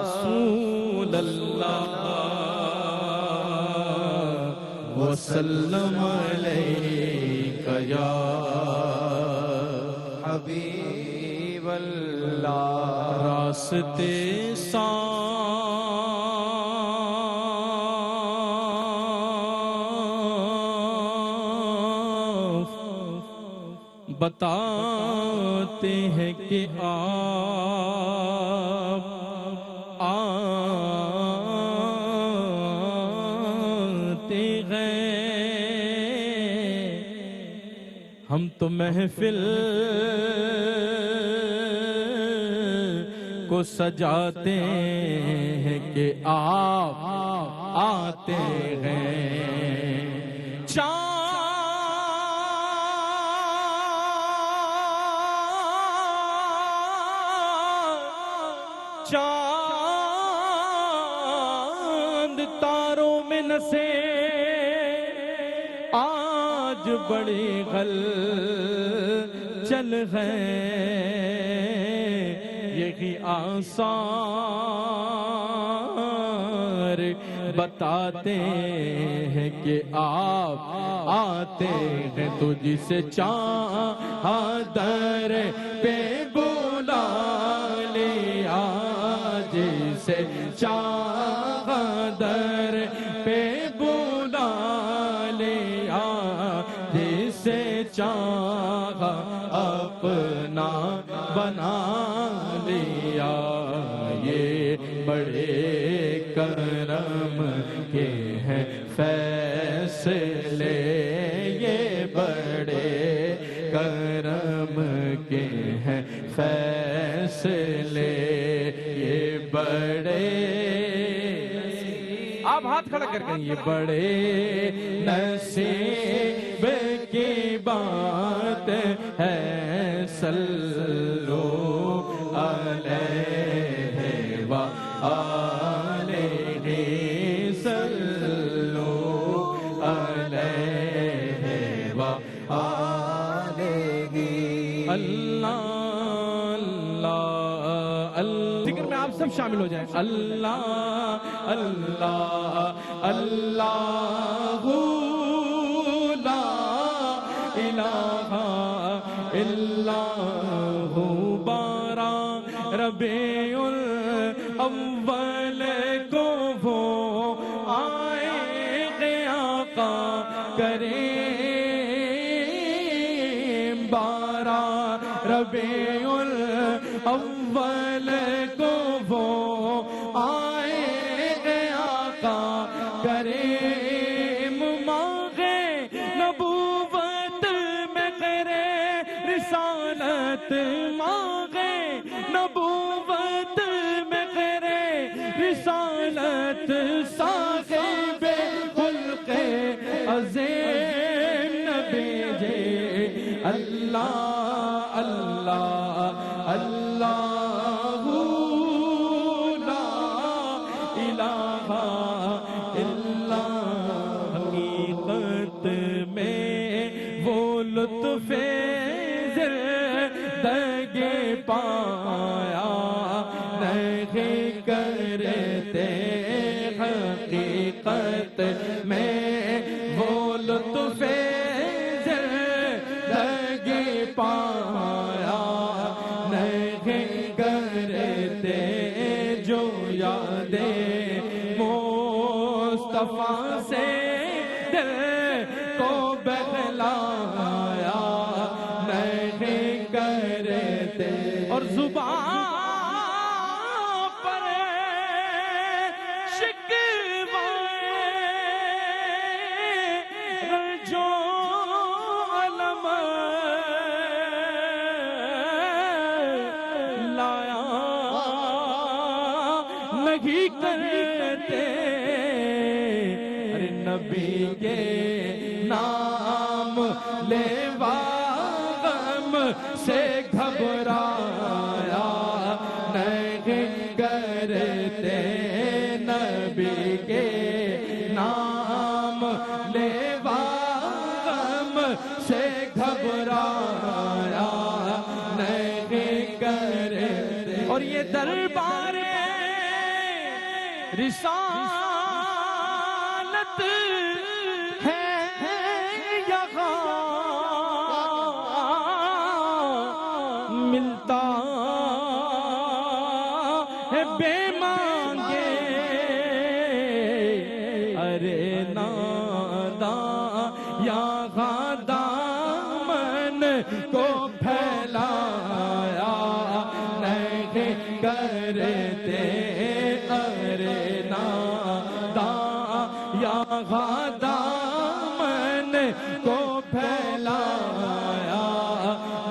رسول اللہ وسلم علیک یا حبیب اللہ۔ راستے بتاتے ہیں کہ آپ آتے ہیں، ہم تو محفل کو سجاتے ہیں کہ آپ آتے ہیں۔ چاند تاروں میں نسے آج بڑے غل چل گئے، یہی آثار بتاتے ہیں کہ آپ آتے ہیں۔ تو جسے چادر پہ بلا لیا، جسے چادر پہ بلا لیا، جسے چاہا اپنا بنا لیا، یہ بڑے کرم کے ہیں فیصلے، یہ بڑے کرم کے ہیں فیصلے، یہ بڑے، آپ ہاتھ کھڑا کر کے، یہ بڑے نصیب کی بات ہے، صلو علیہ وآلہ، صلو علیہ وآلہ۔ اللہ اللہ اللہ، ذکر میں آپ سب شامل ہو جائیں. اللہ اللہ اللہ لا الہ الا ہو. بارہ ربیع الاول کو وہ آئے گے آقا کریم. بارہ ربیع الاول کو وہ آئے گے آقا کریم. مانگے نبوت میں کرے رسالت, مانگے نبوت میں کرے رسالت. صاحب خلق عظیم نبی جے. اللہ اللہ اللہ لا الہ الا. حقیقت میں وہ لطف زندگی پایا نہیں کرتے. حقیقت میں وہ لطف زندگی پایا نہیں کرتے. جو یادیں مصطفیٰ سے دل کو بہلایا نہیں کرتے. اور زبان پر شکوائے جو علم لایا نہیں کرتے. ارے نبی کے نام لیوا غم سے گھبرایا نہیں کرتے. نبی کے نام لیوا غم سے گھبرایا نہیں کرتے. اور یہ دربار رسالت ہے یہاں ملتا ہے بے مانگے. ارے ناداں یہاں دامن کو پھیلایا نہیں کرتے. ارے ناداں یہاں دامن کو پھیلایا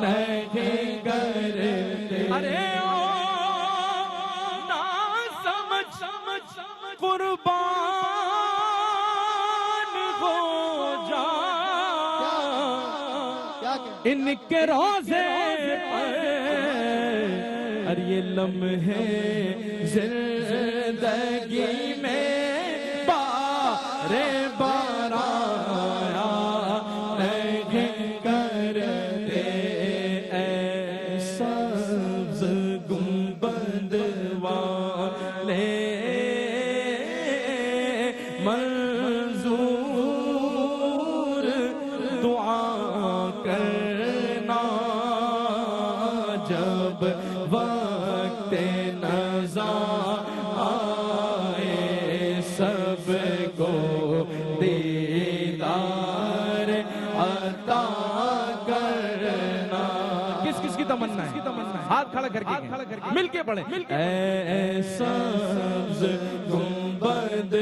نہیں کرتے. ارے او نا سمجھ قربان ہو جا ان کے روزے پر. اور یہ لمحے زندگی میں بارے بار آیا نہیں کرتے. اے سبز گنبد والے منظور دعا کرنا جب وقت نزا آئے. سب کو دیدار عطا کرنا. کس کس کی تمنا ہے؟ ہاتھ کھڑا کر کے مل کے پڑھیں. اے سبز گنبد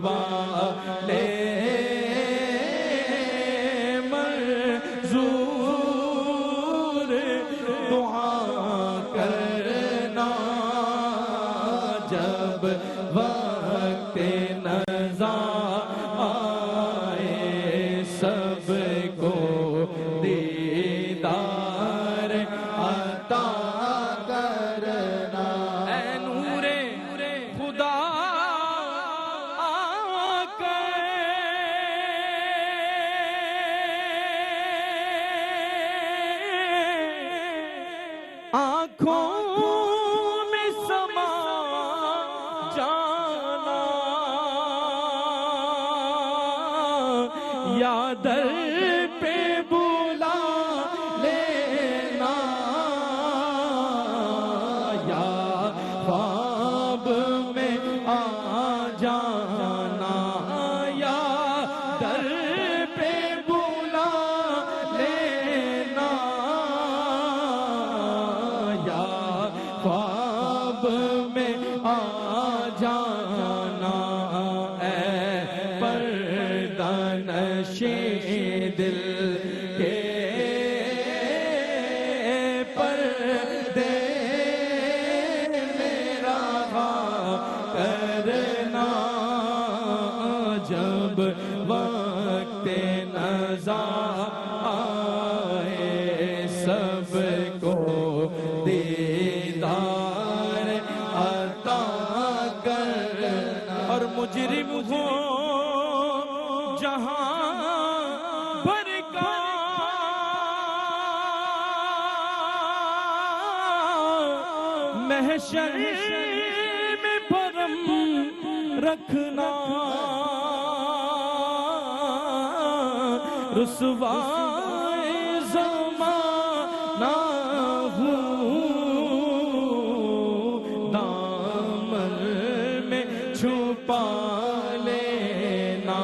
والے منظور دعا کرنا جب وقت نزا آئے. سب کو دیدار عطا کرنا. اے نور خدا آ کر آنکھوں میں سما محشر میں پرم رکھنا رسوائے زمانہ ہوں دامن میں چھپا لینا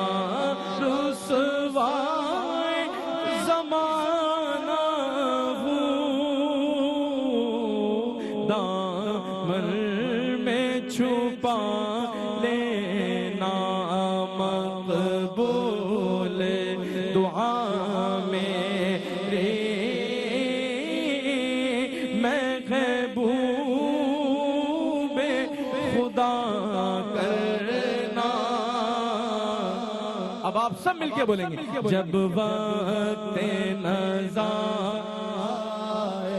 رسوائے زمانہ ہوں دامن میں چھپا لینا مقبول دعا میری میں محبوب خدا کرنا. اب آپ سب مل کے بولیں گے جب وقت نظر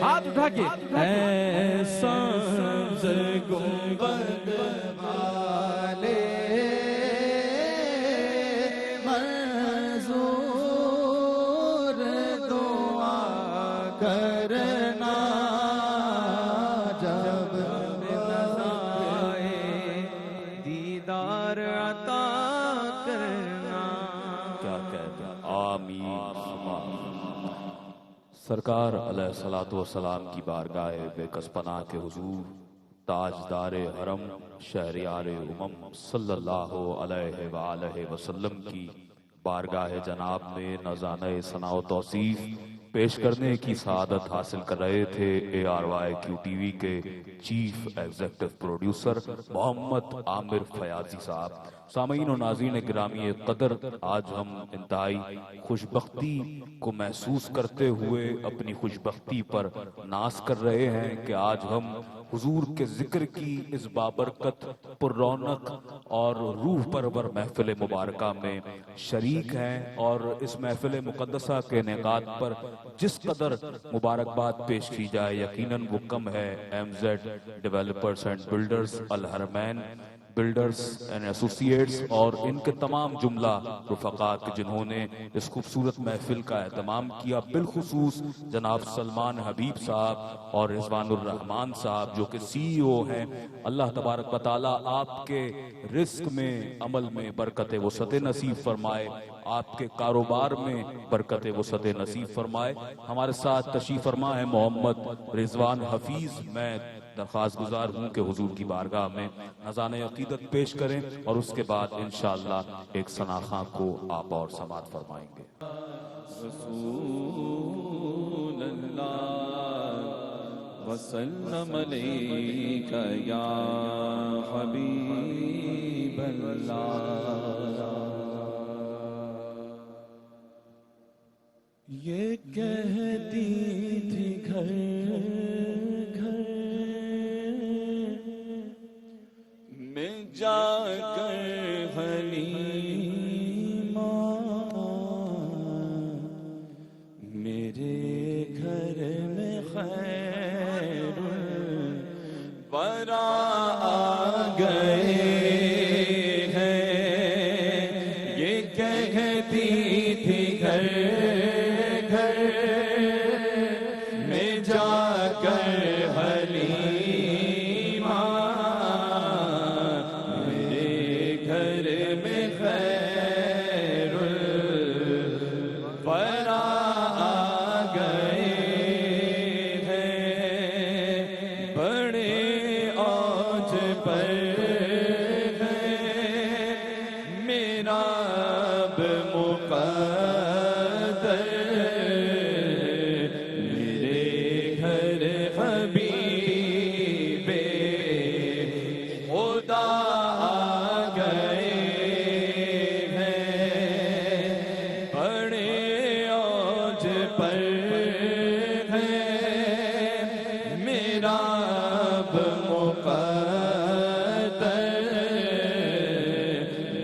ہاتھ اٹھا کے ایسا گنبد والے منظور دعا کرنا جب نظائے دیدار عطا کرنا. کیا کہتے ہیں آمین. سرکار علیہ الصلوۃ والسلام کی بارگاہ بے کس پناہ کے حضور تاجدار حرم شہریار امم صلی اللہ علیہ وآلہ وسلم کی بارگاہ جناب میں نذرانہ ثناء و توصیف پیش کرنے کی سعادت حاصل کر رہے تھے A R Y Q T V کے chief executive producer Muhammad Aamir Fayyazi صاحب. سامعین و ناظرین گرامی قدر، آج ہم انتہائی خوشبختی کو محسوس کرتے ہوئے اپنی خوشبختی پر ناز کر رہے ہیں کہ آج ہم حضور کے ذکر کی اس بابرکت پر رونق اور روح پرور محفل مبارکہ میں شریک ہیں، اور اس محفل مقدسہ کے انعقاد پر جس قدر مبارکباد پیش کی جائے یقیناً وہ کم ہے. M Z developers and builders, Al-Haramain builders and associates اور ان کے تمام جملہ رفقا جنہوں نے اس خوبصورت محفل کا اہتمام کیا، بالخصوص جناب سلمان حبیب صاحب اور رضوان الرحمان صاحب جو کہ سی ای او ہیں. اللہ تبارک و تعالیٰ آپ کے رزق میں، عمل میں برکت وسعت نصیب فرمائے، آپ کے کاروبار میں برکت وسعت نصیب فرمائے. ہمارے ساتھ تشریف فرما ہے محمد رضوان حفیظ. میں درخواست گزار ہوں کہ حضور کی بارگاہ میں نذرانہ عقیدت پیش کریں اور اس کے بعد انشاءاللہ ایک ثناخواں کو آپ اور سماعت فرمائیں گے. رسول اللہ وسلم علیک یا حبیب اللہ. یہ کہتی تھی گھر گھر میں جا کر حلیمہ میرے گھر میں خیر الورا آ گئے ہیں. یہ کہتی تھی گھر گھر میں جا کر حلیمہ میرے گھر میں خیر الورا آ گئے ہیں. بڑے اوج پر ہے میرا اب مقدر میرے گھر حبیب خدا آ گئے ہیں. بڑے اوج پر ہے میرا اب مقدر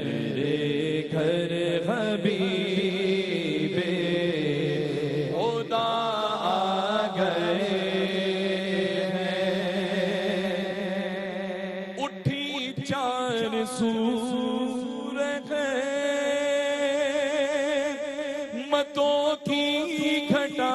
میرے گھر حبیب خدا آ گئے ہیں. اٹھی چار سورج متوں کی گھٹا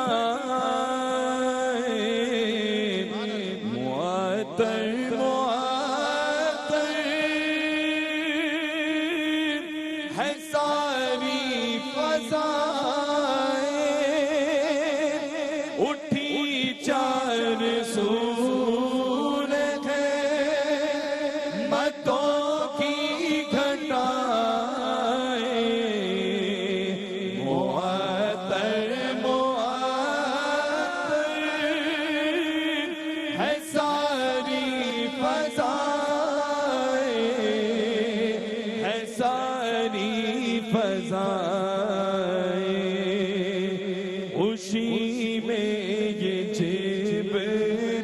خوشی میں یہ جبریل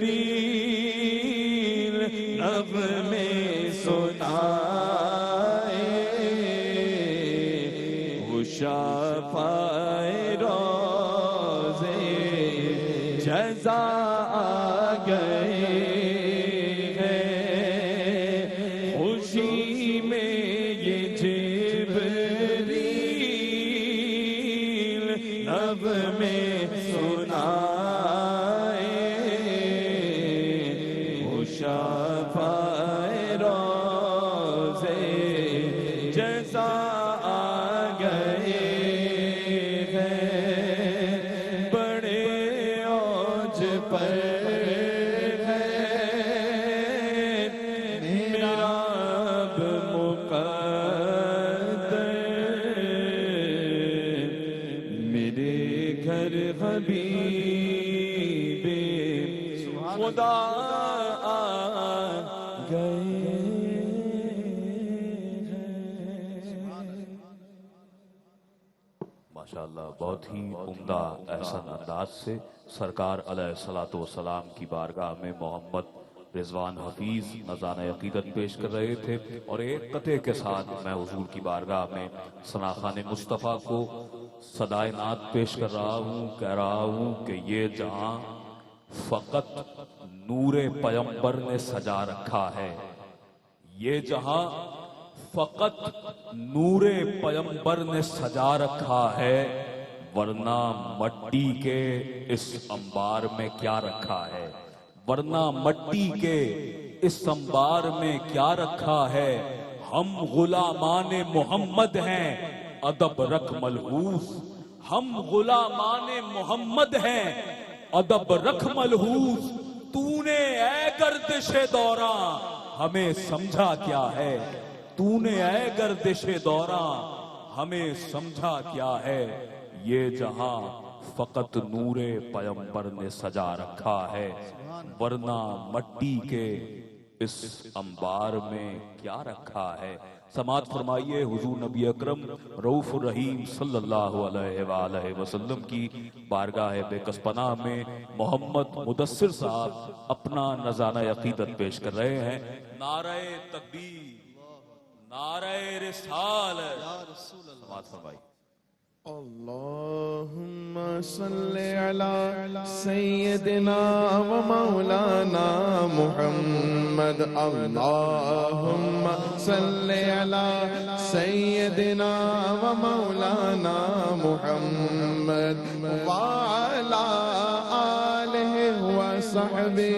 نغمے سنائے، وہ شفاعِ روزے جزا آ گئے ہیں، خوشی میں یہ جبریل نغمے سنائے، وہ شفاعِ روزے جزا آ گئے ہیں، بڑے اوج پر ہے میرا اب مقدر، میرے گھر حبیب خدا آ گئے ماشاءاللہ بہت ہی عمدہ احسن انداز سے سرکار علیہ الصلوۃ والسلام کی بارگاہ میں محمد رضوان حفیظ نذرانہ عقیدت پیش کر رہے تھے، اور ایک قطعے کے ساتھ میں حضور کی بارگاہ میں ثناخوان مصطفیٰ کو صدائے نعت پیش کر رہا ہوں، کہہ رہا ہوں کہ یہ جہاں فقط نور پیمبر نے سجا رکھا ہے، یہ جہاں فقط نور پیمبر نے سجا رکھا ہے، ورنہ مٹی کے اس انبار میں کیا رکھا ہے، ورنہ مٹی کے اس انبار میں کیا رکھا ہے، ہم غلامان محمد ہیں ادب رکھ ملحوظ، ہم غلامان محمد ہیں ادب رکھ ملحوظ، تو نے اے گردش دوراں ہمیں سمجھا کیا ہے، تو نے اے گردش دوراں ہمیں سمجھا کیا ہے، یہ جہاں فقط نور پیمبر نے سجا رکھا ہے، ورنہ مٹی کے اس انبار میں کیا رکھا ہے۔ سماعت فرمائیے حضور نبی اکرم رؤوف الرحیم صلی اللہ علیہ وآلہ وسلم کی بارگاہ بے کس پناہ میں محمد مدثر صاحب اپنا نذرانہ عقیدت پیش کر رہے ہیں۔ نعرہ تکبیر، نعرہ رسالت، سماعت فرمائیے۔ اللہم صلی علی سیدنا و مولانا محمد، اللہم صلی علی سیدنا و مولانا محمد وعلا آلہ و صحبہ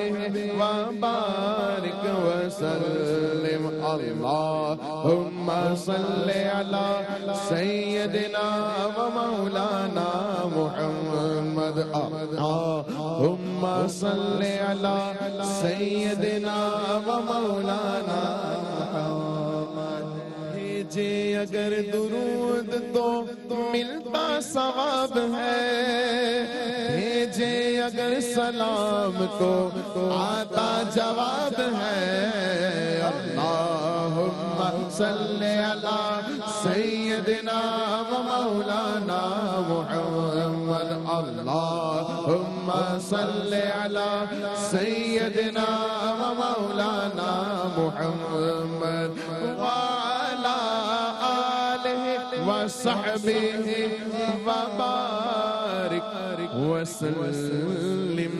و بارک وسلم، اللہم صلی علی سیدنا و مولانا محمد، اللہم صلی علی سیدنا و مولانا محمد۔ بھیجے اگر درود تو ملتا ثواب ہے، بھیجے اگر سلام تو آتا جواب ہے، اللہم صلی علی سیدنا و مولانا محمد، اللہم صلی علی سیدنا و مولانا محمد وعلا آلہ و صحبہ و بارک وسلم۔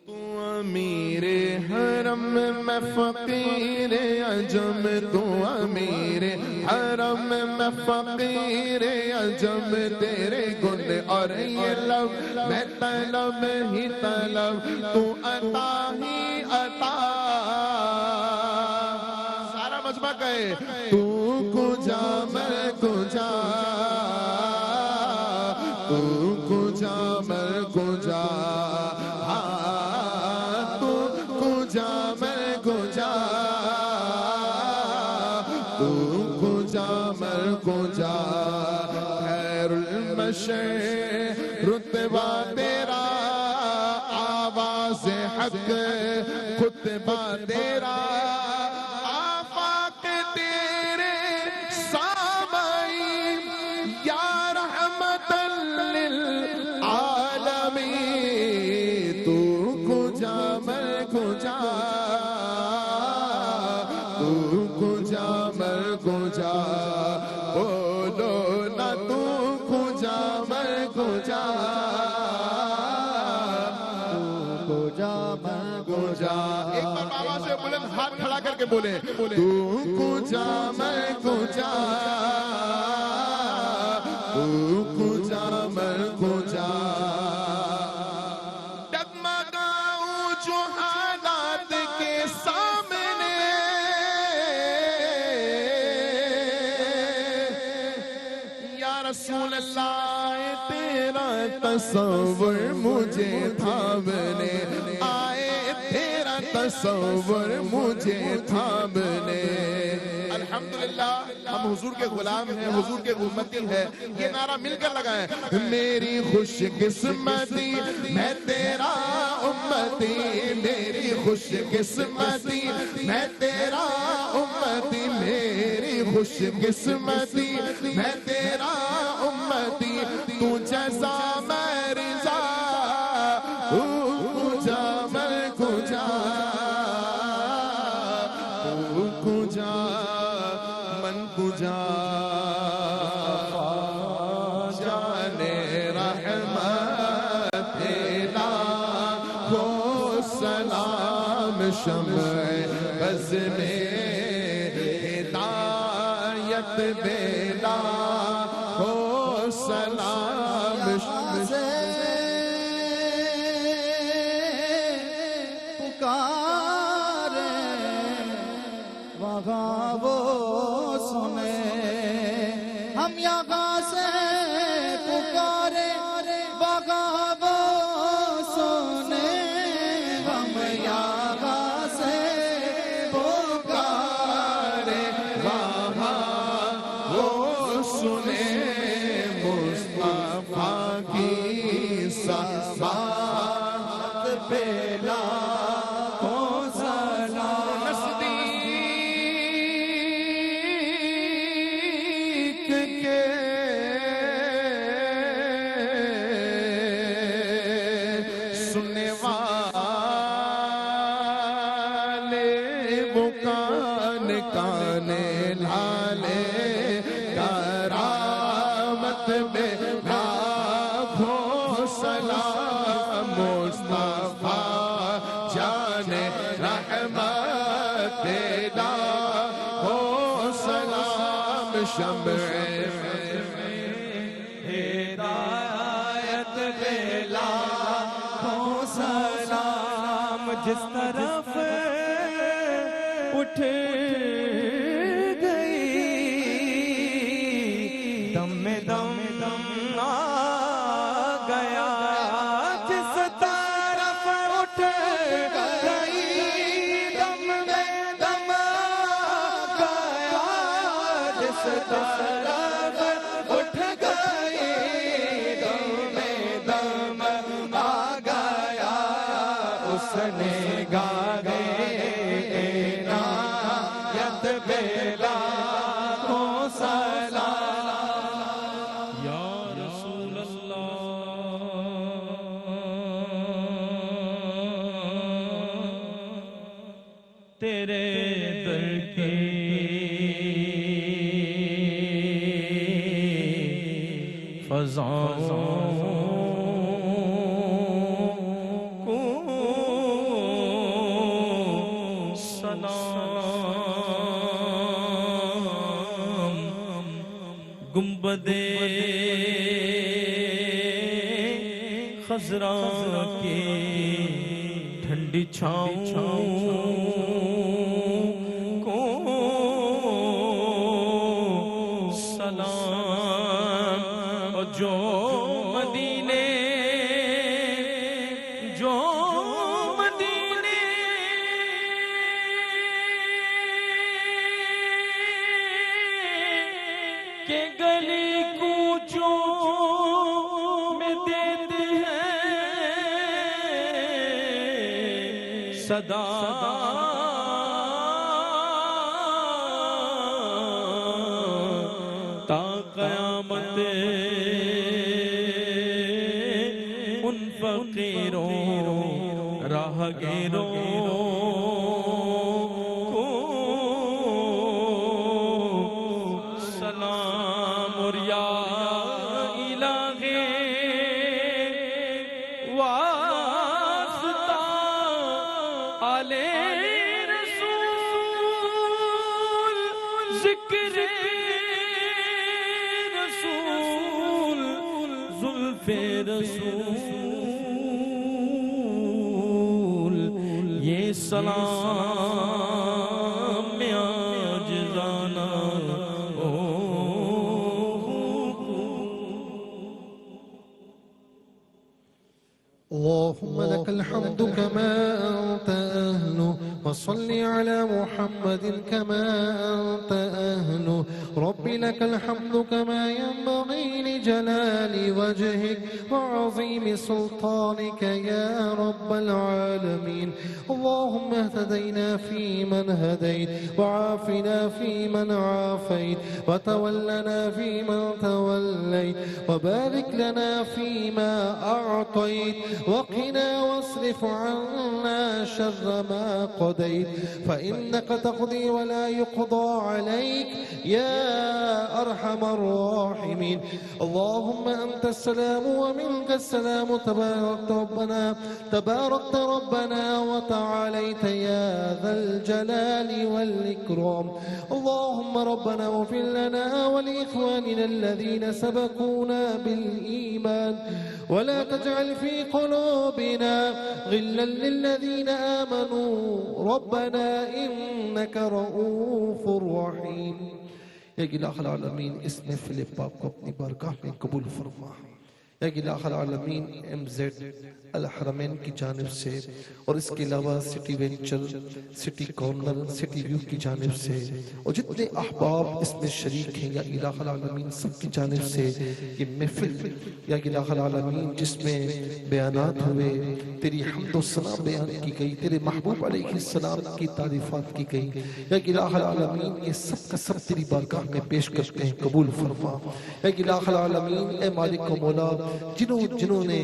تو امیر حرم میں فقیر عجم، تو امیر حرم میں فقیر عجم، تیرے گن اور یہ لب میں طلب ہی طلب، تو عطا ہی عطا، سارا مجمع کہے تو کجا میں کجا، تو کجا میں کجا، تو کجا میں کجا، تو کجا میں کجا، خیر المشیر رتبہ تیرا، آواز حق خطبہ تیرا، آفاق تیرے سامعین، یا کو جا کو جا من کو جا. ایک بار بابا سے بلند ہاتھ کھڑا کر کے بولے تو کو جا میں کو جا تو کو جا میں کو جا. ڈگمگاؤں جو حالات کے سامنے یا رسول اللہ تیرا تصور مجھے تھامنے آئے تیرا تصور مجھے تھامنے. الحمدللہ ہم حضور کے غلام ہیں, حضور کے امتی ہیں. یہ نعرہ مل کر لگائیں, میری خوش قسمتی میں تیرا امتی, میری خوش قسمتی میں تیرا امتی, میری خوش قسمتی میں تیرا امتی. تو جزا میں رضا تو جا میں کو جا تو کو جا من کو جا. جانے رحمت لاکھوں سلام شمع بز میں ہدایت بیلا ہو سلام سے پکارے وہاں وہ سنے, ہم یہاں سے پکارے وہاں وہ سنے, ہم یہاں سے پکارے وہاں وہ سنے. مصطفیٰ کی صفات پہ لاکھوں سلام. نزدیک کے سننے والے وہ کان کانے لالے کرامت میں لاکھوں سلام. مصطفیٰ جانے رحمت لاکھوں سلام. شمع ہدایت بیلا ہو سلام. جس طرف اٹھ گئی دم میں دم دم آ گیا, جس طرف اٹھ گئی دم میں دم آ گیا, جس طرف اٹھ گئی دم میں دم آ گیا, اس نے گانے عنایت بیلا ہو سلام. یا رسول اللہ تیرے در کی فضاؤں کو سلام. گنبدِ خضرا کی ٹھنڈی چھاؤں کو سلام. اور جو مدینے کے گلی کوچوں میں دیتے ہیں صدا, تا قیامت ان فقیروں راہگیروں کو سلام. اور یا الہی رسول یہ سلام عاجزانہ اللهم لك الحمد كما أنت أهل وصل على محمد كما أنت أهل ربي لك الحمد كما ينبغي لجلال وجهك وعظيم سلطانك يا رب العالمين اللهم اهتدينا فيمن هديت وعافنا فيمن عافيت وتولنا فيمن توليت وبارك لنا فيما أعطيت وقنا واصرف عنا شر ما قضيت فإنك تقضي ولا يقضى عليك يا أرحم الراحمين اللهم أنت السلام ومنك السلام تباركت ربنا وتعاليت يا ذا الجلال والإكرام اللهم ربنا اغفر لنا ولإخواننا الذين سبقونا بالإيمان ولا تجعل في قلوبنا غلا للذين آمنوا ربنا إنك رؤوف رحيم یا الہ العالمین اس محفل پاک کو اپنی بارگاہ میں قبول فرما یا الہ العالمین MZ الحرمین کی جانب سے اور اس کے علاوہ city venture city corner city view کی جانب سے اور جتنے احباب اس میں شریک ہیں یا الہ العالمین سب کی جانب سے یہ محفل یا الہ العالمین جس میں بیانات ہوئے تیری حمد و ثنا بیان کی گئی تیرے محبوب علیہ السلام کی تعریفات کی گئی یا الہ العالمین یہ سب کا سب تیری بارگاہ میں پیش کرتے ہیں قبول فرما یا الہ العالمین اے مالک و مولا جنہوں نے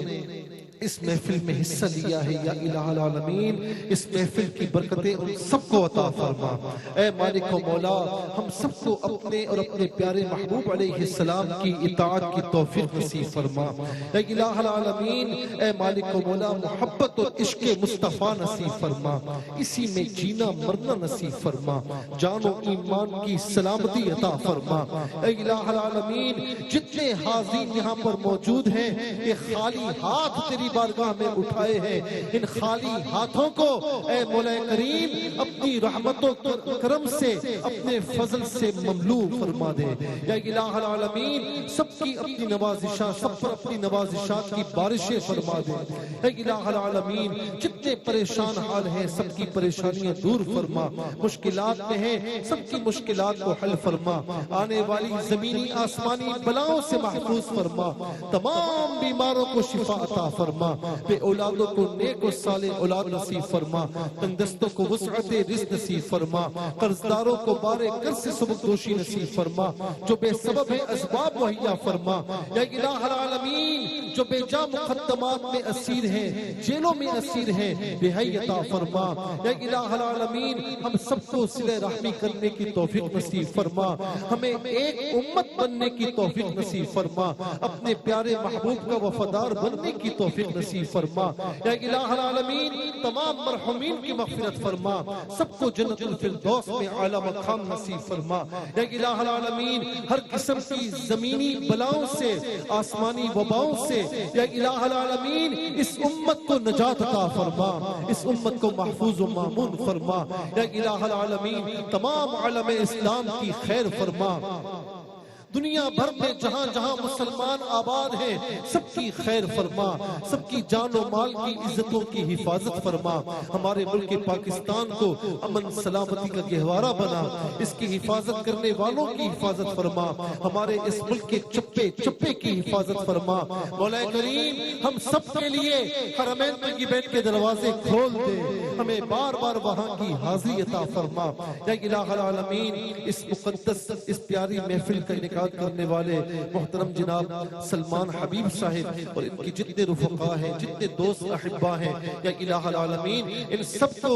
اس محفل میں حصہ لیا ہے یا الہ العالمین اس محفل کی برکتیں ان سب کو عطا فرما اے مالک و مولا ہم سب کو اپنے اور اپنے پیارے محبوب علیہ السلام کی اطاعت کی توفیق نصیب فرما اے الہ العالمین اے مالک و مولا محبت اور عشق مصطفیٰ نصیب فرما اسی میں جینا مرنا نصیب فرما جان و ایمان کی سلامتی عطا فرما اے الہ العالمین جتنے حاضرین یہاں پر موجود ہیں یہ خالی ہاتھ تیری بارگاہ میں اٹھائے ہیں ان خالی ہاتھوں کو اے مولا کریم اپنی رحمت و کرم سے اپنے فضل سے مملو فرما دے یا الہ العالمین سب کی اپنی نوازشات سب پر اپنی نوازشات کی بارشیں فرما دے اے الہ العالمین جتنے پریشان حال ہیں سب کی پریشانیاں دور فرما مشکلات میں ہیں سب کی مشکلات کو حل فرما آنے والی زمینی آسمانی بلاؤں سے محفوظ فرما تمام بیماروں کو شفا عطا فرما بے اولادوں کو نیک و صالح اولاد نصیب فرما تنگدستوں کو وسعت رزق نصیب فرما قرضداروں کو بار قرض سے سبکدوشی نصیب فرما جو بے سبب ہے اسباب مہیا فرما یا الہ العالمین جو بے جا مقدمات میں اسیر ہیں جیلوں میں اسیر ہیں رہائی عطا فرما یا الہ العالمین ہم سب کو صلہ رحمی کرنے کی توفیق نصیب فرما ہمیں ایک امت بننے کی توفیق نصیب فرما اپنے پیارے محبوب کا وفادار بننے کی توفیق نصیب فرما یا الہ العالمین تمام مرحومین کی مغفرت فرما سب کو جنت الفردوس میں اعلی مقام نصیب فرما یا الہ العالمین ہر قسم کی زمینی بلاؤں سے آسمانی وباؤں سے یا الہ العالمین اس امت کو نجات عطا فرما اس امت کو محفوظ و مامون فرما یا الہ العالمین تمام عالم اسلام کی خیر فرما دنیا بھر میں جہاں جہاں مسلمان آباد ہیں سب کی خیر فرما سب کی جان و مال کی عزتوں کی حفاظت فرما ہمارے ملک پاکستان کو امن سلامتی کا گہوارہ بنا اس کی حفاظت کرنے والوں کی حفاظت فرما ہمارے اس ملک کے چپے چپے کی حفاظت فرما مولا کریم ہم سب کے لیے حرمین طیبین کے دروازے کھول دے ہمیں بار بار وہاں کی حاضری عطا فرما یا الہ العالمین اس مقدس اس پیاری محفل کا انعقاد کرنے والے محترم جناب سلمان حبیب صاحب اور ان کی جتنے رفقا ہیں جتنے دوست احبا ہیں یا الہ العالمین ان سب کو